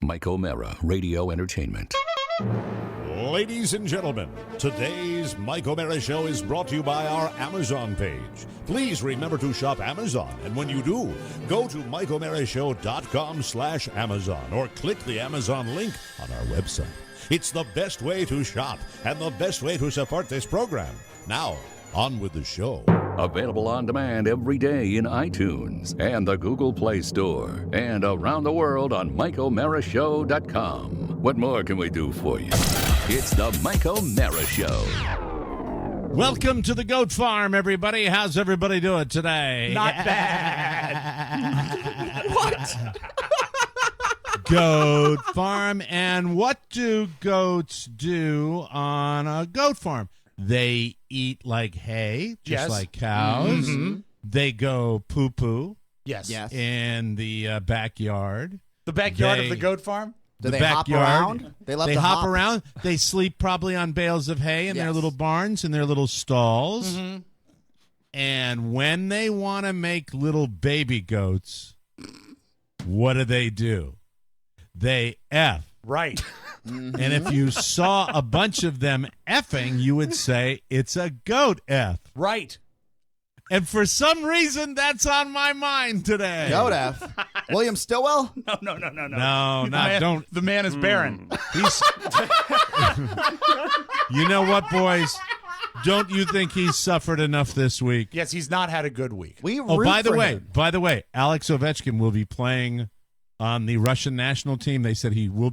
Mike O'Mara, Radio Entertainment. Ladies and gentlemen, today's Mike O'Mara Show is brought to you by our Amazon page. Please remember to shop Amazon, and when you do, go to MikeO'MaraShow.com/Amazon or click the Amazon link on our website. It's the best way to shop and the best way to support this program. Now, on with the show. Available on demand every day in iTunes and the Google Play Store and around the world on MikeO'MaraShow.com. What more can we do for you? It's the Mike O'Mara Show. Welcome to the Goat Farm, everybody. How's everybody doing today? Not bad. What? Goat Farm. And what do goats do on a goat farm? They eat like hay, just like cows. Mm-hmm. They go poo-poo. Yes. In the backyard. The backyard of the goat farm? Do they hop around? They hop around. They sleep probably on bales of hay in their little barns and their little stalls. Mm-hmm. And when they want to make little baby goats, what do? They F. Right. Mm-hmm. And if you saw a bunch of them effing, you would say it's a goat F. Right. And for some reason, that's on my mind today. Goat F. William Stillwell? No. Don't. The man is barren. He's. You know what, boys? Don't you think he's suffered enough this week? Yes, he's not had a good week. By the way, Alex Ovechkin will be playing on the Russian national team. They said he could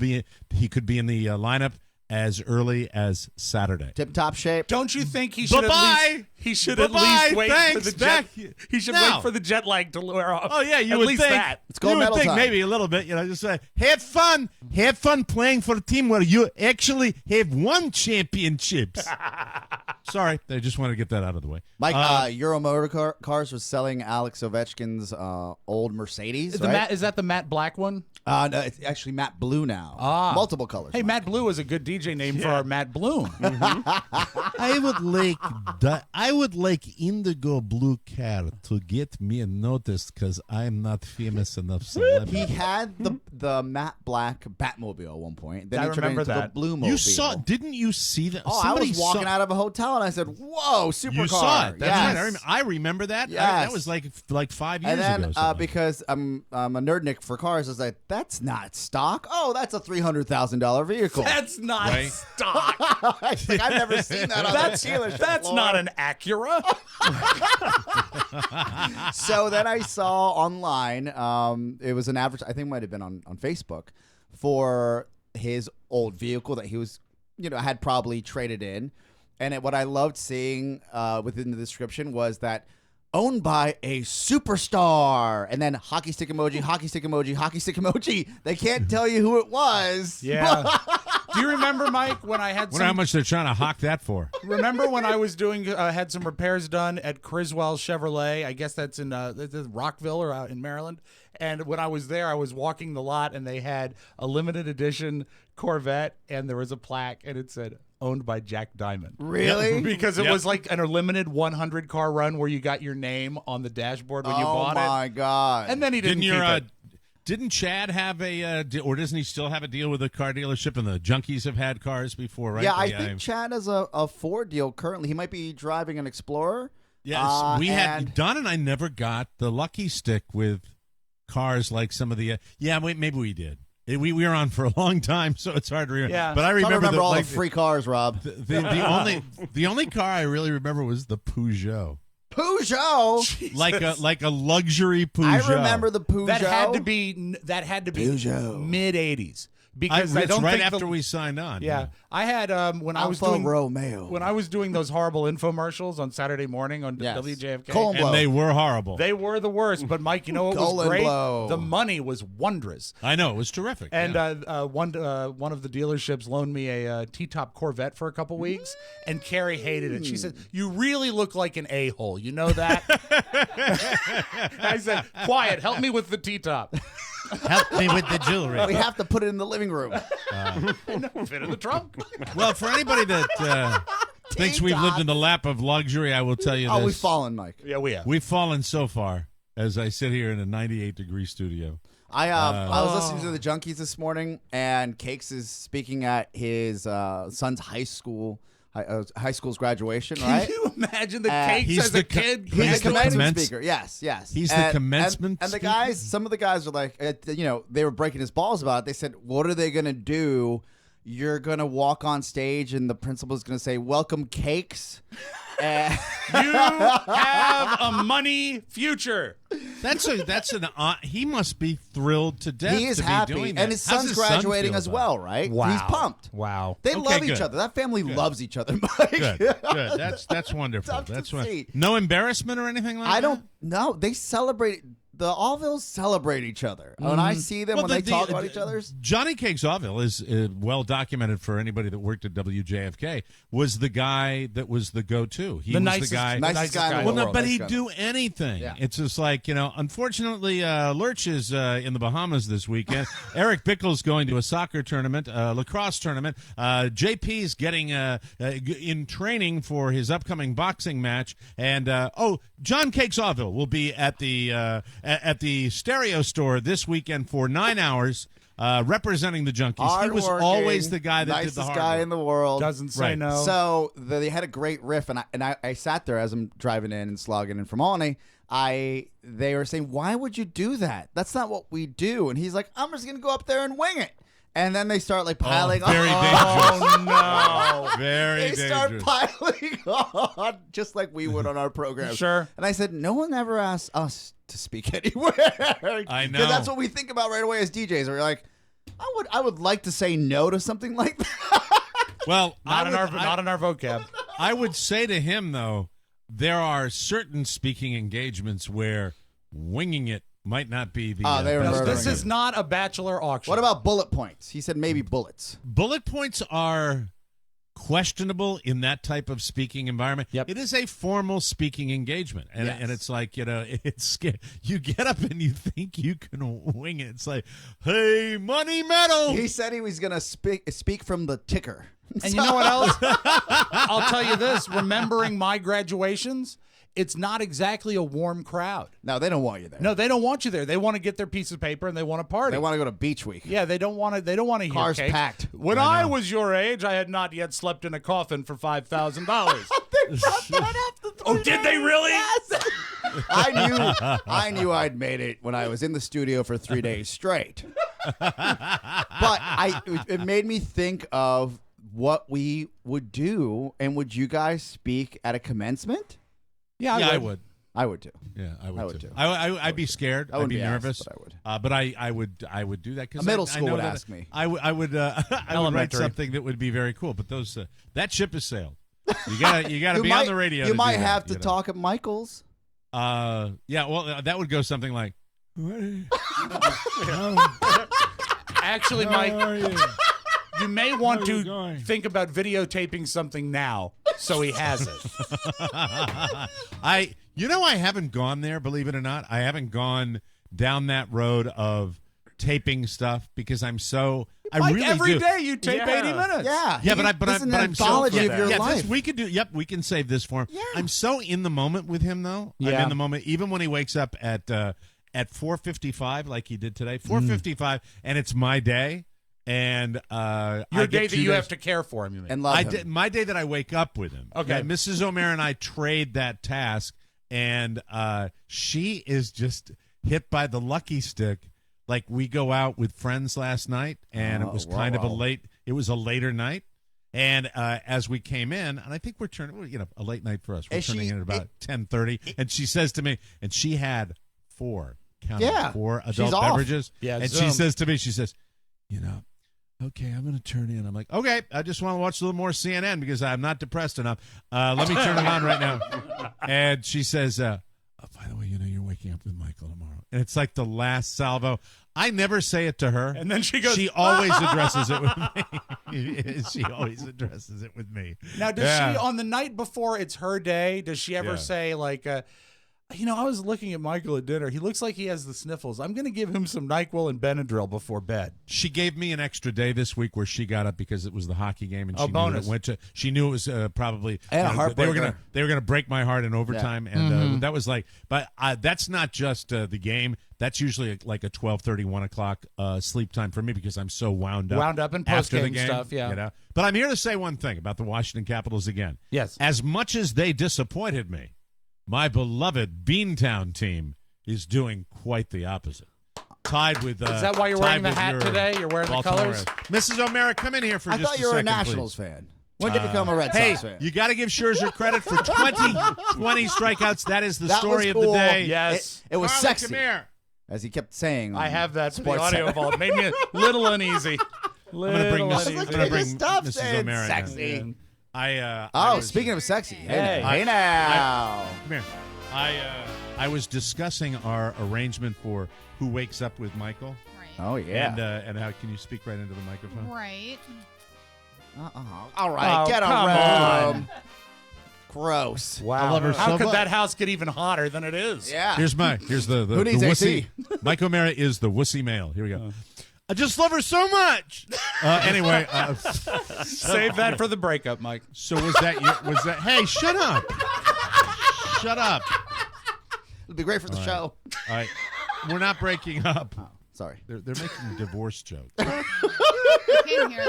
be in the lineup as early as Saturday. Tip-top shape. Don't you think he should at least wait for the jet? He should wait for the jet lag to wear off. Oh yeah, you at would least think that. It's gold medal time. Maybe a little bit. Just say have fun playing for a team where you actually have won championships. Sorry, I just wanted to get that out of the way. Mike, Euro Motor Cars was selling Alex Ovechkin's old Mercedes. Right? Is that the matte black one? No, it's actually matte blue now. Multiple colors. Hey, Matt Blue is a good DJ name for our Matt Bloom. Mm-hmm. I would like indigo blue car to get me noticed because I'm not famous enough celebrity. He had the matte black Batmobile at one point. Then he turned remember into that. the blue mobile. Didn't you see that? Oh, I was walking out of a hotel and I said, "Whoa, supercar!" You saw it. That's yes. right. I remember that. Yes. That was like 5 years and then, ago. because I'm a nerdnik for cars, I was like, "That's not stock. Oh, that's a $300,000 vehicle. That's not stock. I've never seen that on the dealership That's floor. not an Acura." So then I saw online, it was an advert, I think it might have been on Facebook, for his old vehicle that he was, had probably traded in. And what I loved seeing within the description was that owned by a superstar, and then hockey stick emoji, hockey stick emoji, hockey stick emoji. They can't tell you who it was. Yeah. Do you remember, Mike, when I had wonder how much they're trying to hawk that for? Remember when I was had some repairs done at Criswell Chevrolet? I guess that's in Rockville or out in Maryland. And when I was there, I was walking the lot, and they had a limited edition Corvette, and there was a plaque, and it said, owned by Jack Diamond. Really? Because it was like a limited 100 car run where you got your name on the dashboard when you bought it. Oh my God. And then he didn't keep it. Didn't Chad have or doesn't he still have a deal with a car dealership? And the Junkies have had cars before, right? Yeah, I think Chad has a Ford deal currently. He might be driving an Explorer. Yes, Don and I never got the lucky stick with cars like some of the. Maybe we did. We were on for a long time, so it's hard to remember. Yeah. But I remember all the free cars, Rob. The only car I really remember was the Peugeot. Peugeot, like a luxury Peugeot. I remember the Peugeot. That had to be Peugeot. mid '80s. Because I don't right think after we signed on. Yeah, I had when I was doing those horrible infomercials on Saturday morning on WJFK, and they were horrible. They were the worst. But Mike, you know what was great? Blow. The money was wondrous. I know, it was terrific. And one of the dealerships loaned me a T-top Corvette for a couple weeks, and Carrie hated it. She said, "You really look like an a-hole. You know that?" I said, "Quiet. Help me with the T-top." Help me with the jewelry. We have to put it in the living room. Fit in the trunk. Well, for anybody that thinks we've lived in the lap of luxury, I will tell you this. Oh, we've fallen, Mike. Yeah, we have. We've fallen so far as I sit here in a 98-degree studio. I was listening to the Junkies this morning, and Cakes is speaking at his son's high school's graduation. Right? Can you imagine the Uh, Cakes he's as the a kid? He's the commencement commence- speaker. Yes. He's the commencement And the speaker? guys, some of the guys are like, they were breaking his balls about it. They said, "What are they gonna do? You're gonna walk on stage, and the principal's gonna say, 'Welcome, Cakes.'" And You have a money future. He must be thrilled to death. he is to happy, be doing that. and his How's son's son graduating feel as about well, it? right? Wow. He's pumped. Wow. They Okay, love each good. other. That family loves each other, Mike. Good. That's wonderful. Tough to That's see. no embarrassment or anything like that. I don't know. They celebrate. The Allvilles celebrate each other. When I see them, Well, when they talk about each other's. Johnny Cakes Autville is well documented for anybody that worked at WJFK. Was the guy that was the go-to. He The was nicest- the guy. Nicest guy in the Well, no, world. but Nice he'd guy. do anything. Yeah. It's just like, unfortunately, Lurch is in the Bahamas this weekend. Eric Bickle's going to a soccer tournament, lacrosse tournament. JP's getting in training for his upcoming boxing match. And, John Cakes Autville will be at the Stereo Store this weekend for 9 hours. Representing the Junkies. He was Hardworking, always the guy that did nicest the hard guy work. in the world. Doesn't say Right. no. So they had a great riff, and I sat there as I'm driving in and slogging in from Albany. They were saying, "Why would you do that? That's not what we do." And he's like, "I'm just gonna go up there and wing it." And then they start like piling very on. dangerous. Oh, no. Very They start dangerous. piling on just like we would on our program. Sure. And I said, no one ever asked us to speak anywhere. I know. Because that's what we think about right away as DJs. We're like, I would like to say no to something like that. Well, Not in our vocab. I would say to him, though, there are certain speaking engagements where winging it might not be the. They were best murdering This thing. is not a bachelor auction. What about bullet points? He said maybe bullets. Bullet points are questionable in that type of speaking environment. Yep. It is a formal speaking engagement, and Yes. and it's like it's scary. You get up and you think you can wing it. It's like, hey, money medal. He said he was going to speak from the ticker. And you know what else? I'll tell you this. Remembering my graduations, it's not exactly a warm crowd. No, they don't want you there. No, they don't want you there. They want to get their piece of paper and they want to party. They want to go to beach week. Yeah, they don't want to. They don't want to hear Cars cake. packed. When I was your age, I had not yet slept in a coffin for $5,000. Oh, did they really? Yes. I knew I'd made it when I was in the studio for 3 days straight. But it made me think of what we would do, and would you guys speak at a commencement? Yeah, I would. I would too. Yeah, I would, would too. too. I'd be scared. I I'd wouldn't be be asked, nervous. but I would. But I would do that because A middle I school know would that ask me. I would I would write Elementary. something that would be very cool. But those that ship has sailed. You gotta be on the radio. You to might do that, have to you know. talk at Michael's. Yeah, well, that would go something like. Actually, Mike, you may want How are you to going? think about videotaping something now so he has it. I haven't gone there, believe it or not. I haven't gone down that road of taping stuff because I'm so. I Mike, really every do. day you tape 80 minutes. Yeah. Yeah, this is an I'm so anthology of your yeah, life. we could do. Yep, we can save this for him. Yeah. I'm so in the moment with him though. I'm Yeah. in the moment, even when he wakes up at 4:55, like he did today. 4:55, and it's my day. And Your I day get that 2 you days- have to care for him, you mean? And love him. did my day that I wake up with him. Okay. Yeah, Mrs. Omer and I trade that task, and she is just hit by the lucky stick. Like we go out with friends last night, and it was kind of a later night. And as we came in, and I think we're turning, a late night for us. We're Is turning she- in at about 10:30, and she says to me, and she had four She's adult off. beverages. Yeah, and Zoom. she says to me, okay, I'm going to turn in. I'm like, okay, I just want to watch a little more CNN because I'm not depressed enough. Let me turn it on right now. And she says, by the way, you're waking up with Michael tomorrow. And it's like the last salvo. I never say it to her. And then she goes, She always addresses it with me. She always addresses it with me. Now, does she, on the night before it's her day, does she ever Yeah. say, like, You know, I was looking at Michael at dinner. He looks like he has the sniffles. I'm going to give him some NyQuil and Benadryl before bed. She gave me an extra day this week where she got up because it was the hockey game, and she knew bonus. it went to. She knew it was probably And a they were heartbreaker. gonna break my heart in overtime, and that was like. But that's not just the game. That's usually like a 12:30, 1 o'clock sleep time for me because I'm so wound up in after the post-game game stuff. Yeah. You know? But I'm here to say one thing about the Washington Capitals again. Yes. As much as they disappointed me, my beloved Beantown team is doing quite the opposite. Tied with. Is that why you're tied wearing the with hat your today? You're wearing Baltimore the colors? Ravens. Mrs. O'Mara, come in here for I just thought a you were a second, Nationals please. fan. When did you become a Red Hey, Sox fan? you got to give Scherzer credit for 20 strikeouts. That is the That story was of the cool. day. Yes. It was Carly, sexy, come here. as he kept saying. I on have that for the Sports audio Center. vault. Made me a little uneasy. I'm going to bring Look at Mrs. stuff Mrs. saying O'Mara. in. sexy. I Oh, was- speaking of sexy. Hey. Hey now. Come here. I was discussing our arrangement for Who Wakes Up with Michael. Right. Oh, yeah. And how can you speak right into the microphone? Right. All right, Oh, get come a room. on. Gross. I Wow. love her How so could much. that house get even hotter than it is? Yeah. Here's the Who needs the AC? wussy. Mike O'Mara is the wussy male. Here we go. I just love her so much. Anyway, Save that for the breakup, Mike. so was that? Hey, shut up! Shut up! It'd be great for the show. All right, we're not breaking up. Sorry. They're making divorce jokes. I can't hear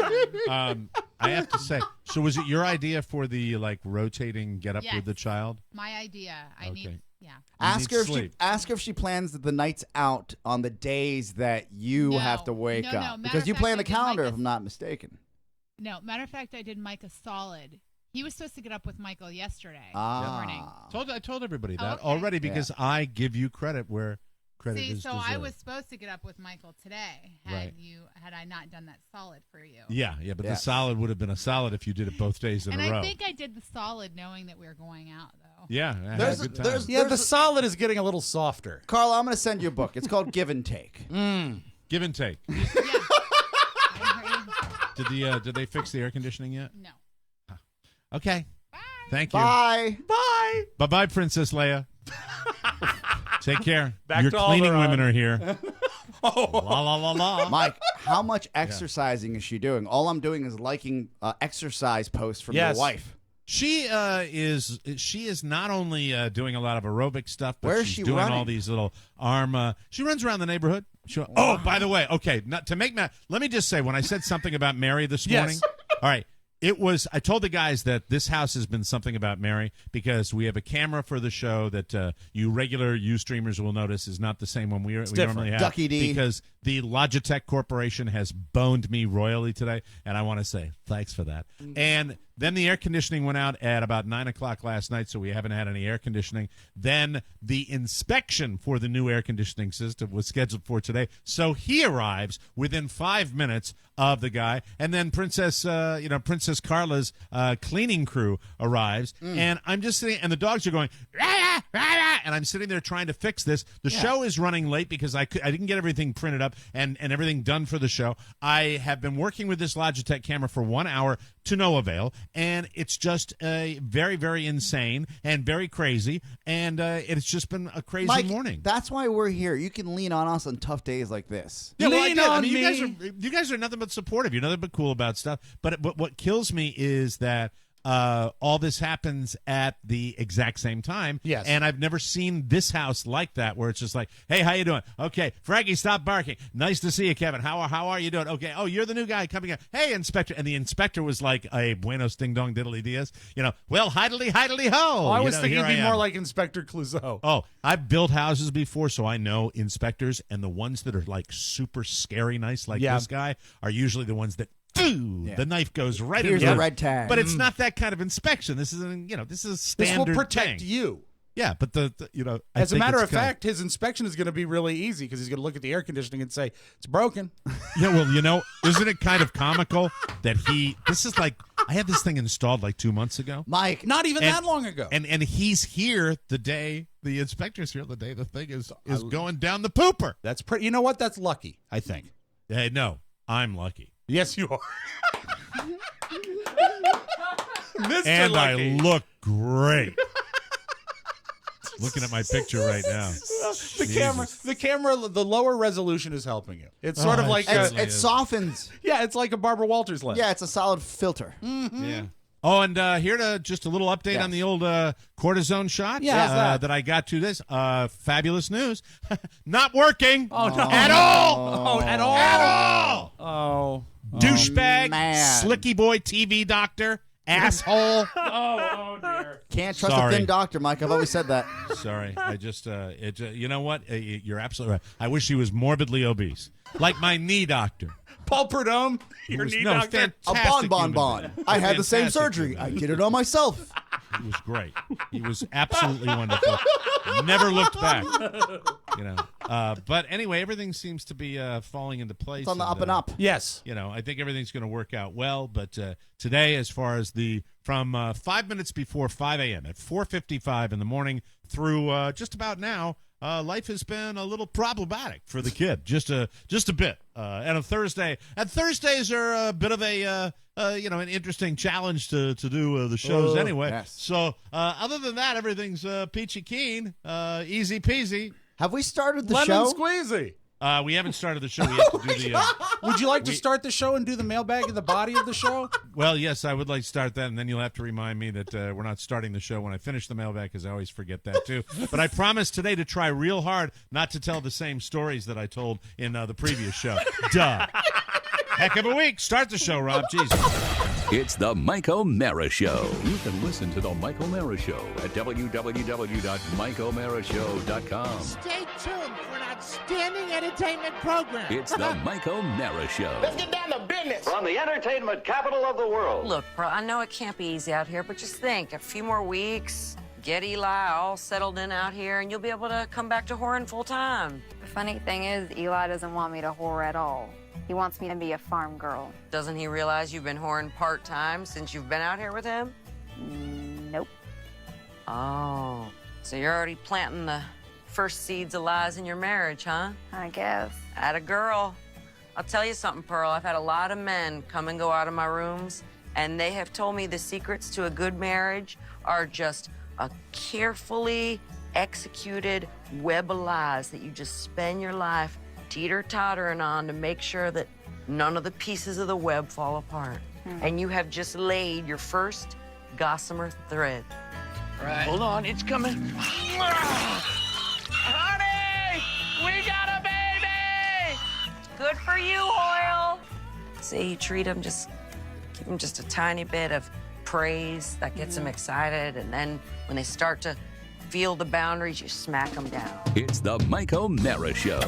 them. I have to say. So was it your idea for the rotating get up Yes. with the child? My idea. I Okay. need. Yeah. Ask need her sleep. if she plans the nights out on the days that you No. have to wake No, up matter because of you fact, play on I the did calendar, Mike if a- I'm not mistaken. No. Matter of fact, I did Mike a solid. He was supposed to get up with Michael yesterday morning. I told everybody that Okay. already because I give you credit where credit See, is so deserved. I was supposed to get up with Michael today. Right. Had I not done that solid for you. Yeah, but Yeah. the solid would have been a solid if you did it both days in And a row. I think I did the solid knowing that we were going out though. Yeah, I had There's a a- good time. there's- Yeah, the solid is getting a little softer. Carla, I'm going to send you a book. It's called Give and Take. Give and take. Yeah. I agree. Did they fix the air conditioning yet? No. Okay. Bye. Thank you. Bye. Bye. Bye, Princess Leia. Take care. Back Your to cleaning Alderaan. women are here. La la la la. Mike, how much exercising is she doing? All I'm doing is liking exercise posts from Yes. your wife. She is not only doing a lot of aerobic stuff, but Where is she's she doing running? all these little arm. She runs around the neighborhood. Oh, by the way, okay, not to make let me just say when I said something about Mary this Yes. morning. All right. It was. I told the guys that this house has been something about Mary because we have a camera for the show that you regular streamers will notice is not the same one we normally have. Ducky D. Because the Logitech Corporation has boned me royally today, and I want to say thanks for that. And then the air conditioning went out at about 9 o'clock last night, so we haven't had any air conditioning. Then the inspection for the new air conditioning system was scheduled for today, so he arrives within 5 minutes of the guy, and then Princess Carla's cleaning crew arrives, and I'm just sitting, and the dogs are going, rah, rah, rah, rah, and I'm sitting there trying to fix this. The show is running late because I didn't get everything printed up and everything done for the show. I have been working with this Logitech camera for 1 hour to no avail, and it's just very, very insane and very crazy, and it's just been a crazy Mike, morning. that's why we're here. You can lean on us on tough days like this. Yeah, well, I Lean did. I on mean, me. you guys are nothing but supportive. You're nothing but cool about stuff. But what kills me is that all this happens at the exact same time. Yes. And I've never seen this house like that, where it's just like, hey, how you doing? Okay, Frankie, stop barking. Nice to see you, Kevin. How are you doing? Okay. Oh, you're the new guy coming in. Hey, Inspector. And the inspector was like a buenos ding dong diddly dias. Well, hidely ho. I was thinking here he'd be I more am. like Inspector Clouseau. Oh, I've built houses before, so I know inspectors, and the ones that are like super scary nice, like Yeah. this guy, are usually the ones that the knife goes right Here's into the red tag. But it's not that kind of inspection. This is this is This standard will protect thing. you. Yeah, but I As a think matter it's of gonna- fact, his inspection is going to be really easy because he's going to look at the air conditioning and say, it's broken. yeah. Well, isn't it kind of comical that this is like I had this thing installed like 2 months ago. Mike, Not even And- that long ago. And he's here the day the inspector's here the day the thing is going down the pooper. That's pretty. You know what? That's lucky, I think. Hey, no, I'm lucky. Yes, you are. Mr. And Lucky. I look great. Looking at my picture right now. The camera, the lower resolution is helping you. It's sort of like It softens. yeah, it's like a Barbara Walters lens. Yeah, it's a solid filter. Yeah. Oh, and here to just a little update on the old cortisone shots that I got to this. Fabulous news. Not working. Oh, no. At all. Oh, at all. At all. Oh. Douchebag, man. slicky boy TV doctor, asshole. Oh, dear. Can't trust Sorry. a thin doctor, Mike. I've always said that. Sorry. I just, you know what? You're absolutely right. I wish he was morbidly obese. Like my knee doctor. Paul Prudhomme, your knee doctor. A bon. I had the same Fantastic surgery. human I being. did it on myself. He was great. He was absolutely wonderful. Never looked back. But anyway, everything seems to be falling into place. It's on the up and up. Yes. I think everything's going to work out well. But today, as far as from 5 minutes before 5 a.m. at 4:55 in the morning through just about now, life has been a little problematic for the kid, just a bit. And a Thursday, and Thursdays are a bit of an interesting challenge to do the shows anyway. Yes. So other than that, everything's peachy keen, easy peasy. Have we started the Lemon show? squeezy. We haven't started the show. We have to do the. Would you like to start the show and do the mailbag in the body of the show? Well, yes, I would like to start that, and then you'll have to remind me that we're not starting the show when I finish the mailbag, because I always forget that, too. But I promise today to try real hard not to tell the same stories that I told in the previous show. Duh. Heck of a week. Start the show, Rob. Jesus. It's the Mike O'Mara Show. You can listen to the Mike O'Mara Show at www.mikeomarashow.com. Stay tuned for an outstanding entertainment program. It's the Mike O'Mara Show. Let's get down to business. From the entertainment capital of the world. Look, bro, I know it can't be easy out here, but just think, a few more weeks, get Eli all settled in out here, and you'll be able to come back to whoring full time. The funny thing is, Eli doesn't want me to whore at all. He wants me to be a farm girl. Doesn't he realize you've been whoring part-time since you've been out here with him? Nope. Oh, so you're already planting the first seeds of lies in your marriage, huh? I guess. Atta girl. I'll tell you something, Pearl. I've had a lot of men come and go out of my rooms, and they have told me the secrets to a good marriage are just a carefully executed web of lies that you just spend your life teeter-tottering on to make sure that none of the pieces of the web fall apart. And you have just laid your first gossamer thread. Right. Hold on, it's coming. Honey, we got a baby! Good for you, Hoyle. See, you treat them, just give them just a tiny bit of praise that gets them excited, and then when they start to feel the boundaries, you smack them down. It's the Mike O'Mara Show.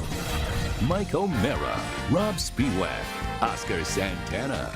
Mike O'Mara, Rob Spiewak, Oscar Santana.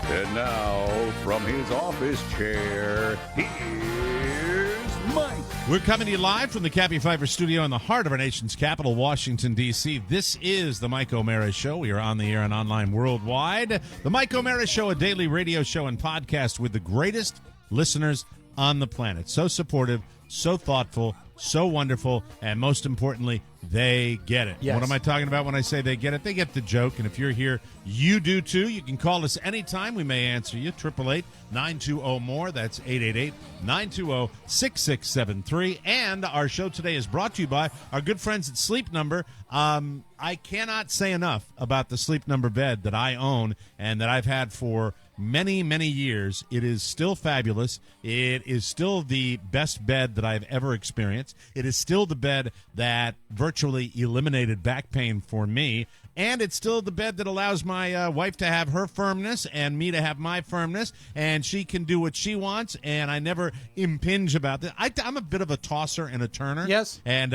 And now, from his office chair, here's Mike. We're coming to you live from the Cappy Pfeiffer studio in the heart of our nation's capital, Washington, D.C. This is the Mike O'Mara Show. We are on the air and online worldwide. The Mike O'Mara Show, a daily radio show and podcast with the greatest listeners on the planet. So supportive, so thoughtful, so wonderful, and most importantly, they get it. Yes. What am I talking about when I say they get it? They get the joke, and if you're here, you do too. You can call us anytime. We may answer you. 888-920-MORE. That's 888-920-6673. And our show today is brought to you by our good friends at Sleep Number. I cannot say enough about the Sleep Number bed that I own and that I've had for many, many years. It is still fabulous. It is still the best bed that I've ever experienced. It is still the bed that virtually eliminated back pain for me. And it's still the bed that allows my wife to have her firmness and me to have my firmness, and she can do what she wants, and I never impinge about that. I'm a bit of a tosser and a turner. Yes. And,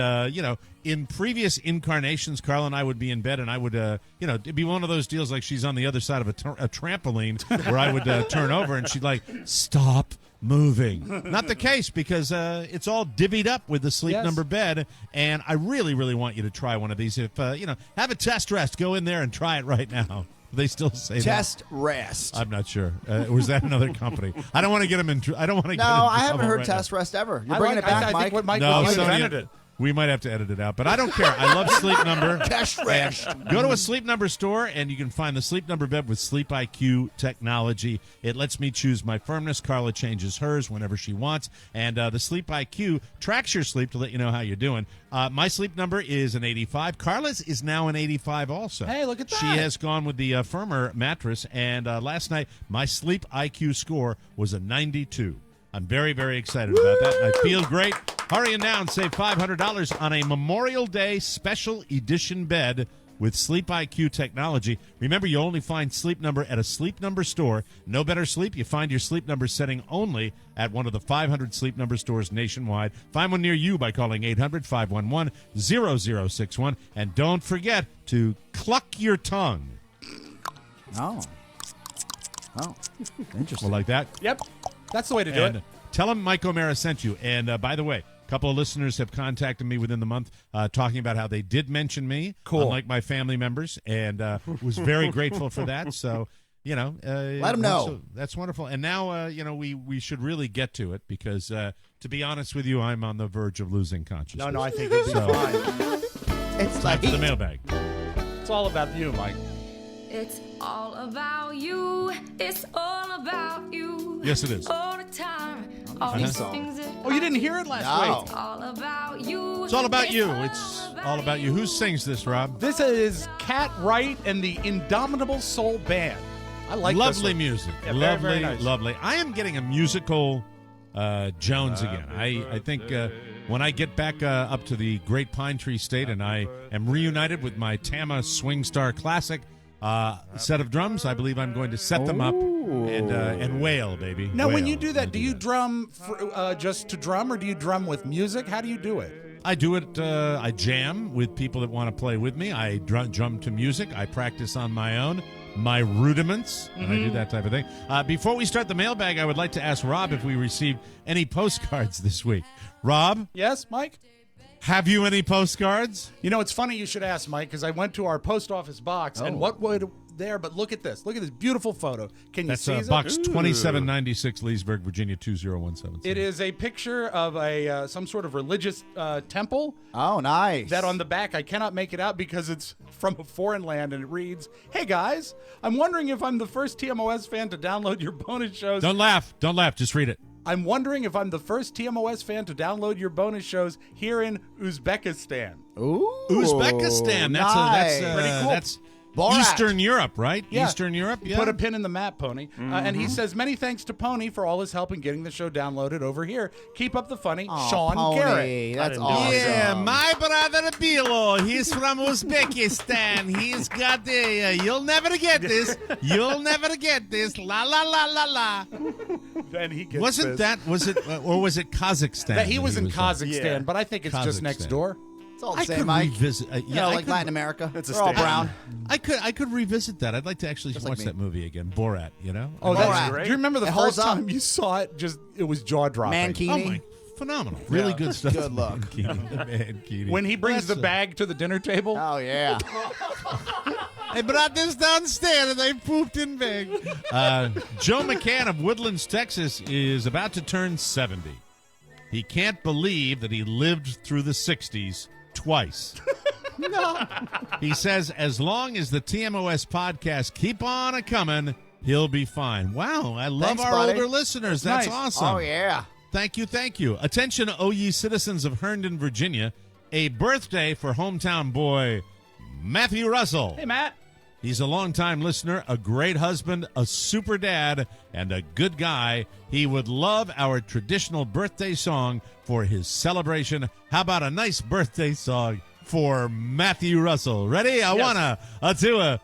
in previous incarnations, Carl and I would be in bed, and I would, it'd be one of those deals like she's on the other side of a trampoline where I would turn over, and she'd like, stop moving. Not the case, because it's all divvied up with the Sleep Number bed, and I really, really want you to try one of these. If have a test rest, go in there and try it right now. They still say Test rest. I'm not sure. Was that another company? I don't want to get them in. I don't want to. No, I haven't heard test rest ever. You're bringing it back, I Mike. think what Mike No, Mike Sonia- invented it. We might have to edit it out, but I don't care. I love Sleep Number. Cash rash. Go to a Sleep Number store, and you can find the Sleep Number bed with Sleep IQ technology. It lets me choose my firmness. Carla changes hers whenever she wants, and the Sleep IQ tracks your sleep to let you know how you're doing. My Sleep Number is an 85. Carla's is now an 85 also. Hey, look at that. She has gone with the firmer mattress, and last night my Sleep IQ score was a 92. I'm very, very excited about that. I feel great. Hurry in now and save $500 on a Memorial Day special edition bed with Sleep IQ technology. Remember, you only find Sleep Number at a Sleep Number store. No better sleep. You find your Sleep Number setting only at one of the 500 Sleep Number stores nationwide. Find one near you by calling 800-511-0061. And don't forget to cluck your tongue. Oh, interesting. Well, like that. Yep. That's the way to do it. Tell them Mike O'Mara sent you. And by the way, a couple of listeners have contacted me within the month talking about how they did mention me, unlike my family members, and was very grateful for that. So, let them know. So that's wonderful. And now, we should really get to it because, to be honest with you, I'm on the verge of losing consciousness. No, I think it'll be fine. It's time for the mailbag. It's all about you, Mike. It's all about you. It's all about you. Yes, it is. All the time. All these things that Oh, you didn't hear it last week? It's all about you. It's all about you. It's all about you. Who sings this, Rob? This is Cat Wright and the Indomitable Soul Band. I like this Lovely one. music. Yeah, lovely, very nice. lovely. I am getting a musical Jones again. I think when I get back up to the Great Pine Tree State and I am reunited with my Tmos Swing Star Classic set of drums, I believe I'm going to set them up and wail, baby. Now, when Wail. you do that, do you drum just to drum, or do you drum with music? How do you do it? I do it. I jam with people that want to play with me. I drum to music. I practice on my own, my rudiments, and I do that type of thing. Before we start the mailbag, I would like to ask Rob if we received any postcards this week. Rob? Yes, Mike? Have you any postcards? You know, it's funny you should ask, Mike, because I went to our post office box, and what would there? But look at this. Look at this beautiful photo. Can you see it? Box 2796, Leesburg, Virginia 20177. It is a picture of a some sort of religious temple. Oh, nice. That on the back, I cannot make it out because it's from a foreign land, and it reads, "Hey guys, I'm wondering if I'm the first TMOS fan to download your bonus shows." Don't laugh. Don't laugh. Just read it. I'm wondering if I'm the first TMOS fan to download your bonus shows here in Uzbekistan. Ooh, Uzbekistan. Nice. Pretty cool. That's Borat. Eastern Europe, right? Yeah. Eastern Europe. Yeah. Put a pin in the map, Pony. And he says, many thanks to Pony for all his help in getting the show downloaded over here. Keep up the funny, Aw, Sean Pony. Garrett. That's awesome. Yeah, my brother Bilo. He's from Uzbekistan. He's got the. You'll never get this. You'll never get this. La la la la la. And he gets Wasn't pissed. that? Was it? Or was it Kazakhstan? That he was in from? Kazakhstan, but I think it's just next Kazakhstan. door. It's all the I same, could Mike. revisit. You know, like Latin America. It's a They're all state. brown. I could revisit that. I'd like to actually Just like watch me. that movie again. Borat. You know. Oh, Borat. that's great. Do you remember the It first holds up. time you saw it? It was jaw dropping. Mankini. Oh my! Phenomenal. Really good stuff. Good look. Mankini. When he brings the bag to the dinner table. Oh, yeah. I brought this downstairs and I pooped in bed. Joe McCann of Woodlands, Texas, is about to turn 70. He can't believe that he lived through the 60s twice. No. He says, as long as the TMOS podcast keep on a-coming, he'll be fine. Wow, I love Thanks, our buddy. older listeners. That's nice. awesome. Oh, yeah. Thank you, thank you. Attention, O ye citizens of Herndon, Virginia. A birthday for hometown boy Matthew Russell. Hey, Matt. He's a longtime listener, a great husband, a super dad, and a good guy. He would love our traditional birthday song for his celebration. How about a nice birthday song for Matthew Russell? Ready? I wanna, a two, a...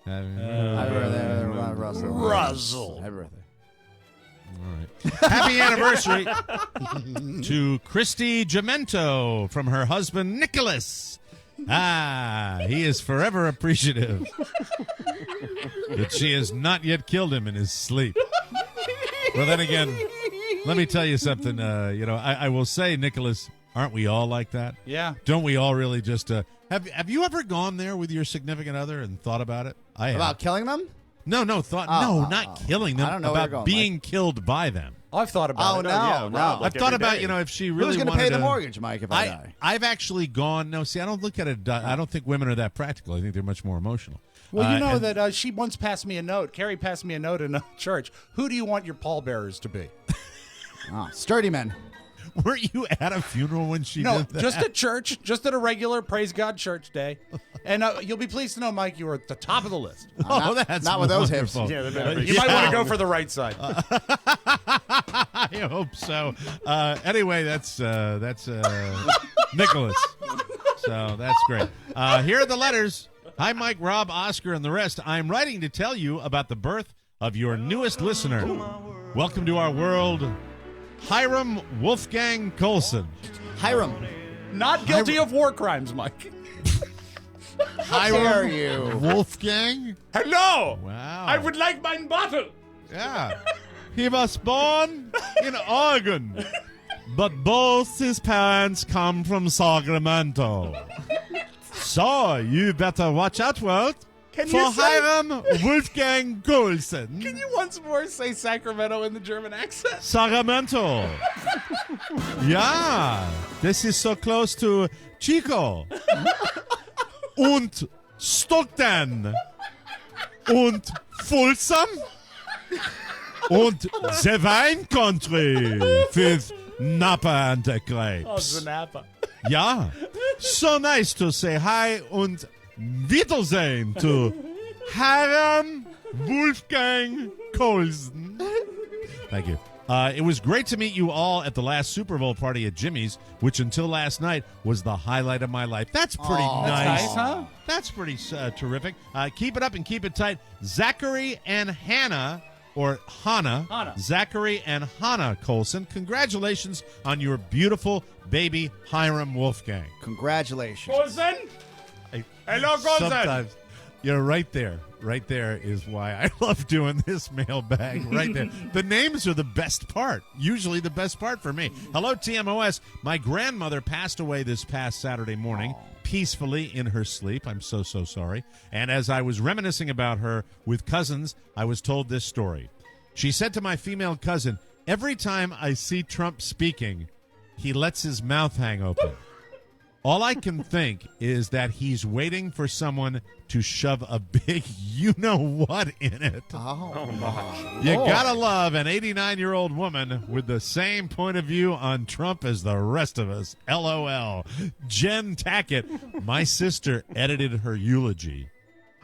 Happy birthday, Russell. Russell. Happy birthday. All right. Happy anniversary to Christy Gemento from her husband, Nicholas. He is forever appreciative that she has not yet killed him in his sleep. Well, then again, let me tell you something. I will say, Nicholas, aren't we all like that? Yeah. Don't we all really just have you ever gone there with your significant other and thought about it? I have. About killing them? No, not killing them. I don't know where you're about going, being killed by them. I've thought about Oh, it. no. I've thought about, if she really Who's going to wanted pay the mortgage, Mike, if I die? I've actually gone, no, see, I don't look at it, I don't think women are that practical. I think they're much more emotional. Well, you know that she once passed me a note. Carrie passed me a note in a church. Who do you want your pallbearers to be? Sturdy men. Were you at a funeral when she No, did that? just at church, just at a regular Praise God church day. And you'll be pleased to know, Mike, you were at the top of the list. That's not with those hips. wonderful. You might want to go for the right side. I hope so. Anyway, that's Nicholas. So that's great. Here are the letters. Hi, Mike, Rob, Oscar, and the rest. I'm writing to tell you about the birth of your newest listener. Welcome to our world, Hiram Wolfgang Colson. Hiram. Not guilty of war crimes, Mike. How dare you? Wolfgang? Hello. Wow. I would like mine bottle. Yeah. He was born in Oregon, but both his parents come from Sacramento. So you better watch out, world, for Hiram Wolfgang Colson. Can you once more say Sacramento in the German accent? Sacramento. Yeah, this is so close to Chico. Und Stockton. Und Folsom. Und the wine country with Napa and the grapes. Oh, the Napa. Ja, so nice to say hi und Wiedersehen to Hiram Wolfgang Colson. Thank you. It was great to meet you all at the last Super Bowl party at Jimmy's, which until last night was the highlight of my life. That's pretty nice. That's nice, huh? That's pretty terrific. Keep it up and keep it tight. Zachary and Hannah, or Hannah. Zachary and Hannah Colson, congratulations on your beautiful baby Hiram Wolfgang. Congratulations. Colson? Hello, Colson. Sometimes you're right there. Right there is why I love doing this mailbag. Right there. The names are the best part. Usually the best part for me. Hello, TMOS. My grandmother passed away this past Saturday morning, peacefully in her sleep. I'm so sorry. And as I was reminiscing about her with cousins, I was told this story. She said to my female cousin, every time I see Trump speaking, he lets his mouth hang open. All I can think is that he's waiting for someone to shove a big you-know-what in it. Oh, my. You gotta love an 89-year-old woman with the same point of view on Trump as the rest of us. LOL. Jen Tackett, my sister, edited her eulogy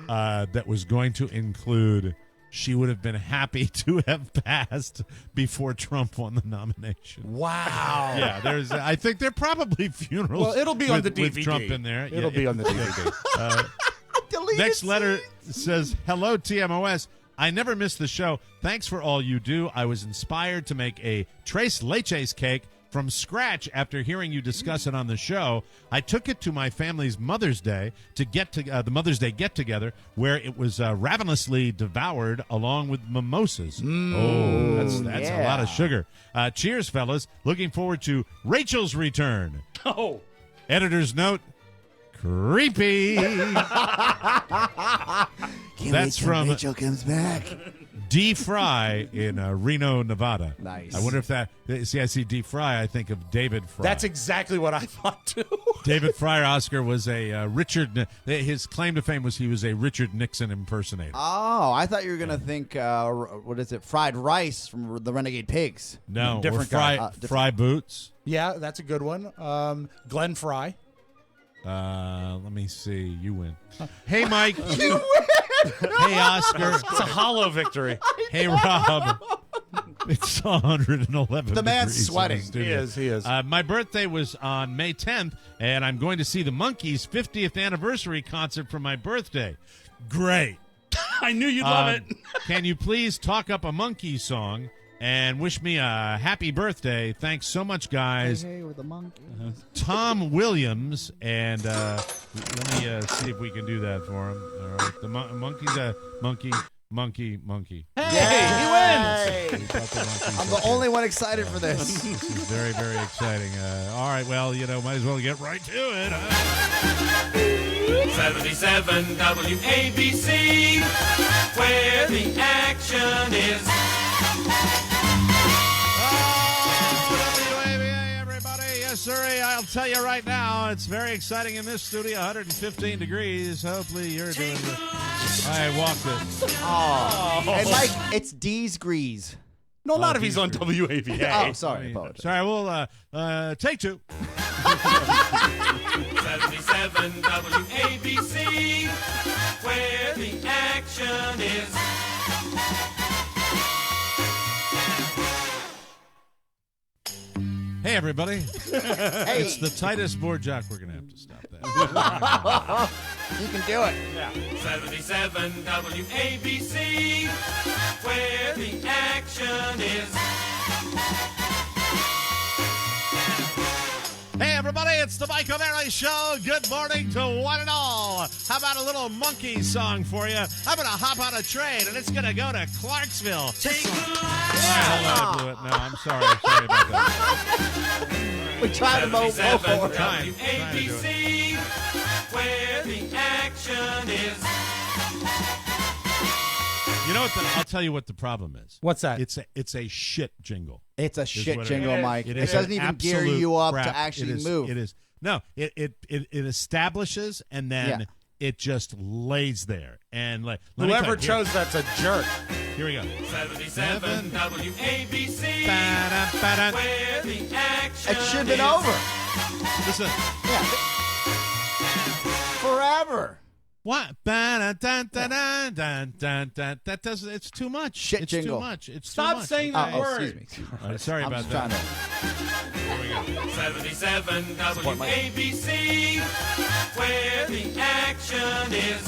that was going to include... She would have been happy to have passed before Trump won the nomination. Wow. Yeah, I think there are probably funerals. Well, it'll be on the DVD. With Trump in there. It'll be on the DVD. Next letter says, hello, TMOS. I never missed the show. Thanks for all you do. I was inspired to make a tres leches cake from scratch after hearing you discuss it on the show. I took it to my family's Mother's Day the Mother's Day get-together, where it was ravenously devoured along with mimosas. Oh, that's a lot of sugar. Cheers, fellas. Looking forward to Rachel's return. Oh. Editor's note, creepy. That's from Rachel comes back. D. Fry in Reno, Nevada. Nice. I wonder if I see D. Fry, I think of David Fry. That's exactly what I thought, too. David Fry, Oscar, was a his claim to fame was he was a Richard Nixon impersonator. Oh, I thought you were going to think, fried rice from the Renegade Pigs. No, different or Fry Boots. Yeah, that's a good one. Glenn Fry. Let me see. You win. Hey, Mike. You win! Hey, Oscar. It's a hollow victory. Hey, Rob. It's 111 The man's degrees sweating. in the studio. He is. My birthday was on May 10th, and I'm going to see the Monkees' 50th anniversary concert for my birthday. Great. I knew you'd love it. Can you please talk up a Monkey song and wish me a happy birthday? Thanks so much, guys. Hey, with the monkey. Tom Williams, and let me see if we can do that for him. All right, the monkey's a monkey. Hey, he wins. I'm the only one excited for this. This is very, very exciting. All right, well, might as well get right to it. 77 WABC, where the action is. sirree. I'll tell you right now, it's very exciting in this studio. 115 degrees. Hopefully you're doing it. I walked it. Oh. And Mike, it's D's Grease. No, not if he's on WAVA. Oh, sorry. Sorry, we'll take two. 77 WABC, where the action is. Hey, everybody. Hey. It's the tightest board jock. We're going to have to stop that. You can do it. Yeah. 77 WABC, where the action is. Hey, everybody, it's the Mike O'Mara Show. Good morning to one and all. How about a little monkey song for you? I'm going to hop on a train, and it's going to go to Clarksville. Take a Hold on, I blew it. No, I'm sorry. Sorry about that. We tried to vote for it. WABC, where the action is. You know what? I'll tell you what the problem is. What's that? It's a shit jingle. It's a shit jingle, Mike. It is doesn't even gear you up crap. to actually move. It is. No, it establishes and then it just lays there. And whoever chose that's a jerk. Here we go. 77 WABC, Ba-da-ba-da. where the action It should have been over. Listen. Yeah. Forever. What? Ba-da-dun-dun-dun-dun-dun. That doesn't. It's too much. Shit it's jingle. Too much. It's Stop too much. saying that word. Excuse me. Sorry I'm about just that. trying to. 77 WABC, where the action is.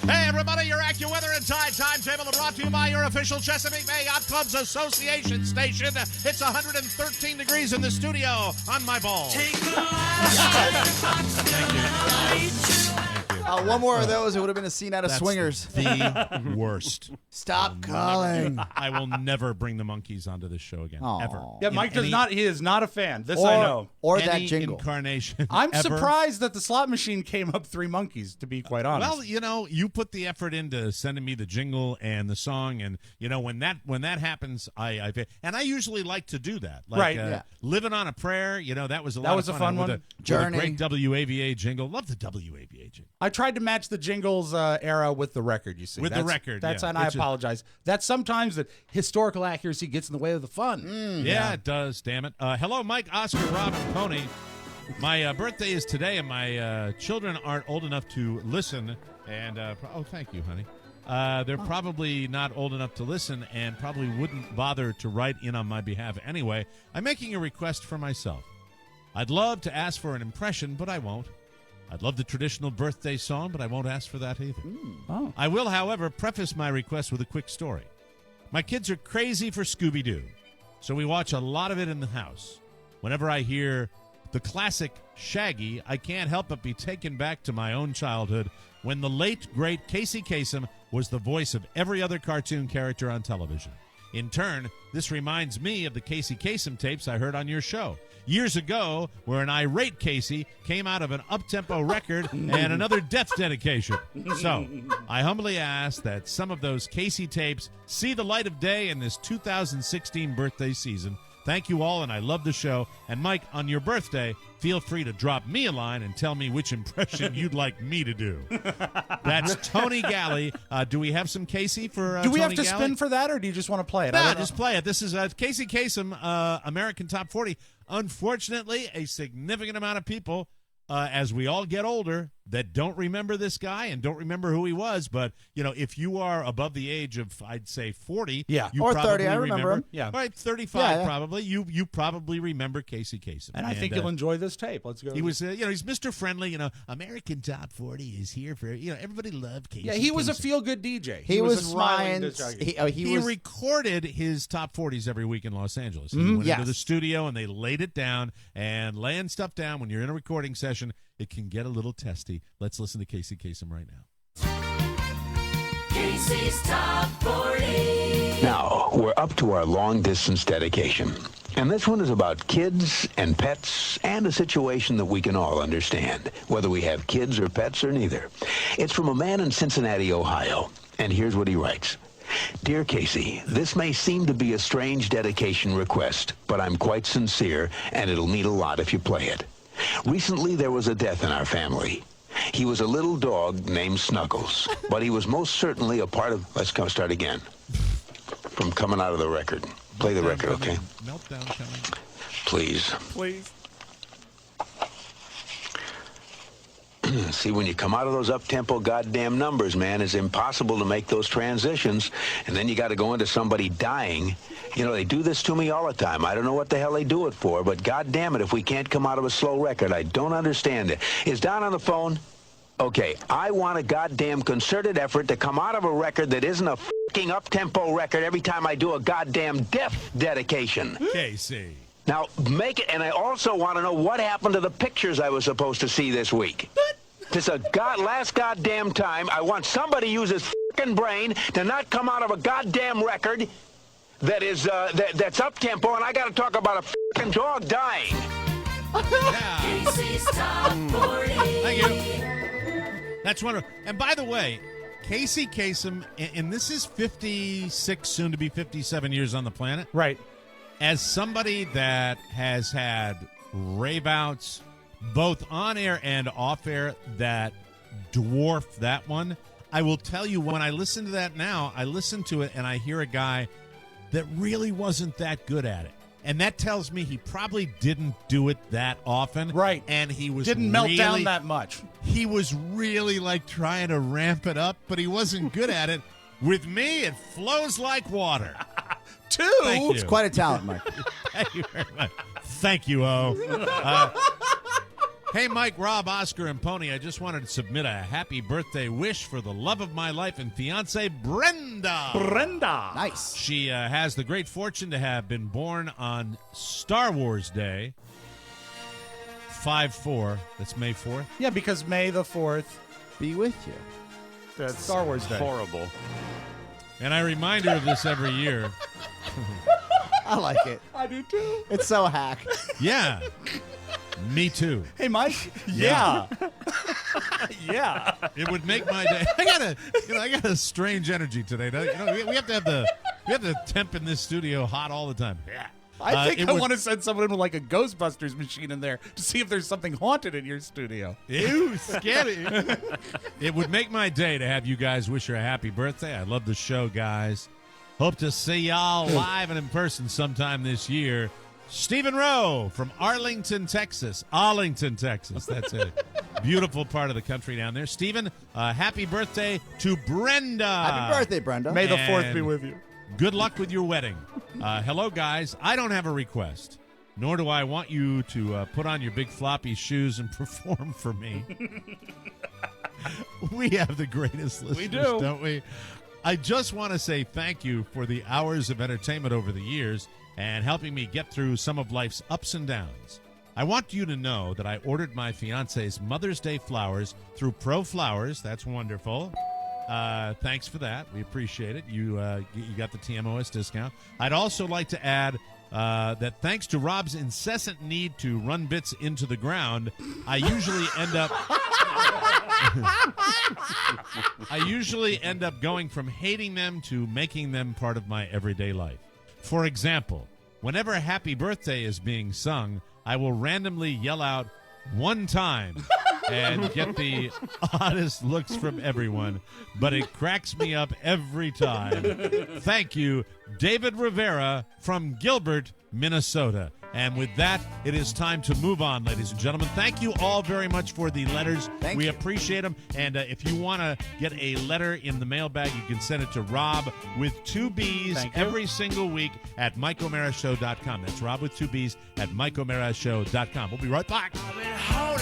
Hey, everybody, your AccuWeather and Tide timetable are brought to you by your official Chesapeake Bay Yacht Club's Association station. It's 113 degrees in the studio on my balls. Take a Thank you. One more of those, it would have been a scene out of That's Swingers. The worst. Stop calling. I will never bring the monkeys onto this show again. Aw. Ever. Yeah, In Mike does any- not. He is not a fan. This I know. Or any that jingle. incarnation. I'm ever. surprised that the slot machine came up 3 monkeys, to be quite honest. Well, you put the effort into sending me the jingle and the song, and when that happens, I usually like to do that. Like, Right, yeah. Living on a Prayer, that was a lot That of was a fun. fun With one. With a great WAVA jingle. Love the WAVA jingle. I tried to match the jingles era with the record, you see. With the record, That's yeah. and I Which is- apologize. That's sometimes that historical accuracy gets in the way of the fun. Yeah, it does. Damn it. Hello, Mike, Oscar, Rob, and Pony. My birthday is today, and my children aren't old enough to listen. And thank you, honey. They're probably not old enough to listen, and probably wouldn't bother to write in on my behalf anyway. I'm making a request for myself. I'd love to ask for an impression, but I won't. I'd love the traditional birthday song, but I won't ask for that either. Oh. I will, however, preface my request with a quick story. My kids are crazy for Scooby-Doo, so we watch a lot of it in the house. Whenever I hear the classic Shaggy, I can't help but be taken back to my own childhood when the late, great Casey Kasem was the voice of every other cartoon character on television. In turn, this reminds me of the Casey Kasem tapes I heard on your show years ago, where an irate Casey came out of an up-tempo record and another death dedication. So, I humbly ask that some of those Casey tapes see the light of day in this 2016 birthday season. Thank you all, and I love the show. And Mike, on your birthday, feel free to drop me a line and tell me which impression you'd like me to do. That's Tony Galley. Do we have some Casey for Do we Tony have to Galley? spin for that, or do you just want to play it? I No, don't know. just play it. This is Casey Kasem, American Top 40. Unfortunately, a significant amount of people, as we all get older, that don't remember this guy and don't remember who he was. But, if you are above the age of, I'd say, 40, Yeah. you Or probably 30, I remember him. Yeah. Right, 35 Yeah. probably. You probably remember Casey Kasem. And I think you'll enjoy this tape. Let's go. He was, he's Mr. Friendly. American Top 40 is here for, everybody loved Casey. Yeah, he was a Kasem. feel-good DJ. He was a smiling Ryan's. disc jockey. He He was. recorded his top 40s every week in Los Angeles. He Mm-hmm. went Yes. into the studio and they laid it down. And laying stuff down when you're in a recording session, it can get a little testy. Let's listen to Casey Kasem right now. Casey's Top 40. Now, we're up to our long-distance dedication. And this one is about kids and pets and a situation that we can all understand, whether we have kids or pets or neither. It's from a man in Cincinnati, Ohio. And here's what he writes. Dear Casey, this may seem to be a strange dedication request, but I'm quite sincere, and it'll mean a lot if you play it. Recently, there was a death in our family. He was a little dog named Snuggles, but he was most certainly a part of... Let's start again. From coming out of the record. Play the record, okay? Meltdown coming. Please. Please. See, when you come out of those up-tempo goddamn numbers, man, it's impossible to make those transitions, and then you got to go into somebody dying. You know, they do this to me all the time. I don't know what the hell they do it for, but goddamn it, if we can't come out of a slow record, I don't understand it. Is Don on the phone? Okay, I want a goddamn concerted effort to come out of a record that isn't a fucking up-tempo record every time I do a goddamn death dedication. Casey. Now, make it, and I also want to know what happened to the pictures I was supposed to see this week. This is last goddamn time. I want somebody to use his fucking brain to not come out of a goddamn record that is that's up tempo, and I got to talk about a fucking dog dying. Casey's Top 40. Thank you. That's wonderful. And by the way, Casey Kasem, and this is 56, soon to be 57 years on the planet. Right. As somebody that has had rave-outs, both on air and off air, that dwarf that one, I will tell you, when I listen to that now, I listen to it and I hear a guy that really wasn't that good at it. And that tells me he probably didn't do it that often. Right. And he was didn't melt down that much. He was really like trying to ramp it up, but he wasn't good at it. With me, it flows like water. Thank you. It's quite a talent, Mike. Thank you very much. Thank you, O. Hey, Mike, Rob, Oscar, and Pony, I just wanted to submit a happy birthday wish for the love of my life and fiance, Brenda. Brenda. Nice. She has the great fortune to have been born on Star Wars Day, 5/4. That's May 4th. Yeah, because May the 4th. Be with you. That's Star Wars Day. Horrible. And I remind her of this every year. I like it. I do too. It's so hack. Yeah. Me too. Hey, Mike. Yeah. Yeah. It would make my day. I got a strange energy today. We have to have the temp in this studio hot all the time. Yeah. I think I want to send someone in with like a Ghostbusters machine in there to see if there's something haunted in your studio. Ew, scary. It would make my day to have you guys wish her a happy birthday. I love the show, guys. Hope to see y'all live and in person sometime this year. Stephen Rowe from Arlington, Texas. That's a beautiful part of the country down there. Stephen, happy birthday to Brenda. Happy birthday, Brenda. May the 4th be with you. Good luck with your wedding. Hello, guys. I don't have a request, nor do I want you to put on your big floppy shoes and perform for me. We have the greatest listeners, we do. Don't we? I just want to say thank you for the hours of entertainment over the years and helping me get through some of life's ups and downs. I want you to know that I ordered my fiance's Mother's Day flowers through Pro Flowers. That's wonderful. Thanks for that. We appreciate it. You got the TMOS discount. I'd also like to add that thanks to Rob's incessant need to run bits into the ground, I usually end up going from hating them to making them part of my everyday life. For example, whenever Happy Birthday is being sung, I will randomly yell out one time and get the oddest looks from everyone, but it cracks me up every time. Thank you, David Rivera from Gilbert, Minnesota. And with that, it is time to move on, ladies and gentlemen. Thank you all very much for the letters. We appreciate them. And if you want to get a letter in the mailbag, you can send it to Rob with 2 B's every single week at MikeO'MaraShow.com. That's Rob with 2 B's at MikeO'MaraShow.com. We'll be right back. All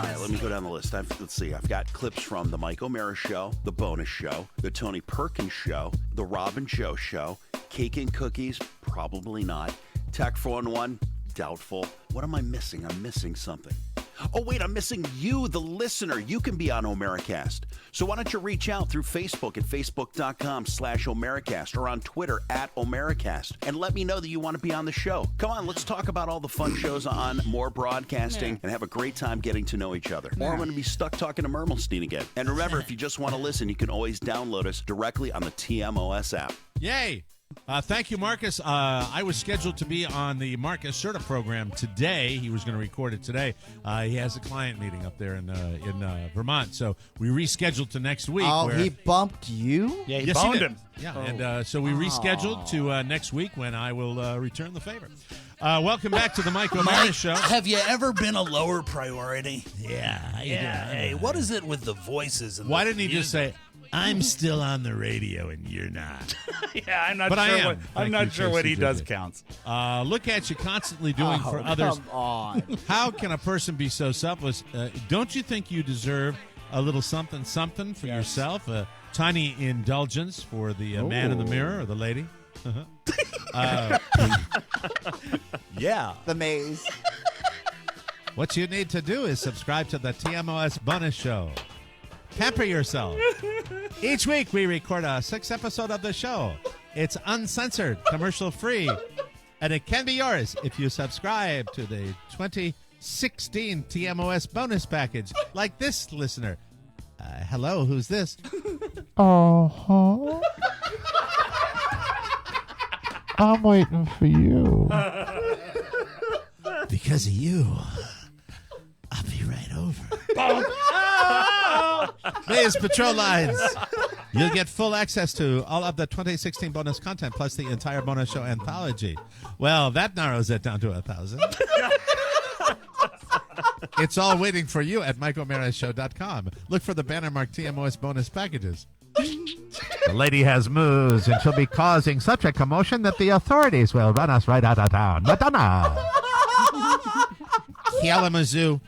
right, let me go down the list. Let's see. I've got clips from the Mike O'Mara Show, the Bonus Show, the Tony Perkins Show, the Rob and Joe Show, Cake and Cookies, probably not. Tech 411, doubtful. What am I missing? I'm missing something. Oh, wait, I'm missing you, the listener. You can be on Omericast. So why don't you reach out through Facebook at facebook.com/Omericast or on Twitter at Omericast and let me know that you want to be on the show. Come on, let's talk about all the fun shows on More Broadcasting and have a great time getting to know each other. Or I'm going to be stuck talking to Mermelstein again. And remember, if you just want to listen, you can always download us directly on the TMOS app. Yay! Thank you, Marcus. I was scheduled to be on the Marcus Serta program today. He was going to record it today. He has a client meeting up there in Vermont, so we rescheduled to next week. Oh, he bumped you? Yeah, he Yes, boned did. him. Yeah, and so we rescheduled to next week when I will return the favor. Welcome back to the Mike O'Mara Show. Have you ever been a lower priority? Yeah. Hey, what is it with the voices? And Why the didn't he just say, I'm still on the radio and you're not? Yeah, I'm not But I sure. am. I'm Thank not you, sure what he Casey does JJ. counts. Look at you constantly doing for others. Come on. How can a person be so selfless? Don't you think you deserve a little something for yourself? A tiny indulgence for the man in the mirror or the lady? Yeah. The maze. What you need to do is subscribe to the TMOS bonus show. Pamper yourself. Each week we record a 6th episode of the show. It's uncensored, commercial-free, and it can be yours if you subscribe to the 2016 TMOS bonus package, like this listener. Hello, who's this? Uh-huh. I'm waiting for you. Because of you, I'll be right over. Maze Patrol Lines. You'll get full access to all of the 2016 bonus content plus the entire bonus show anthology. Well, that narrows it down to 1,000. It's all waiting for you at MikeO'MaraShow.com. Look for the banner marked TMOS bonus packages. The lady has moves, and she'll be causing such a commotion that the authorities will run us right out of town. Madonna! Kalamazoo.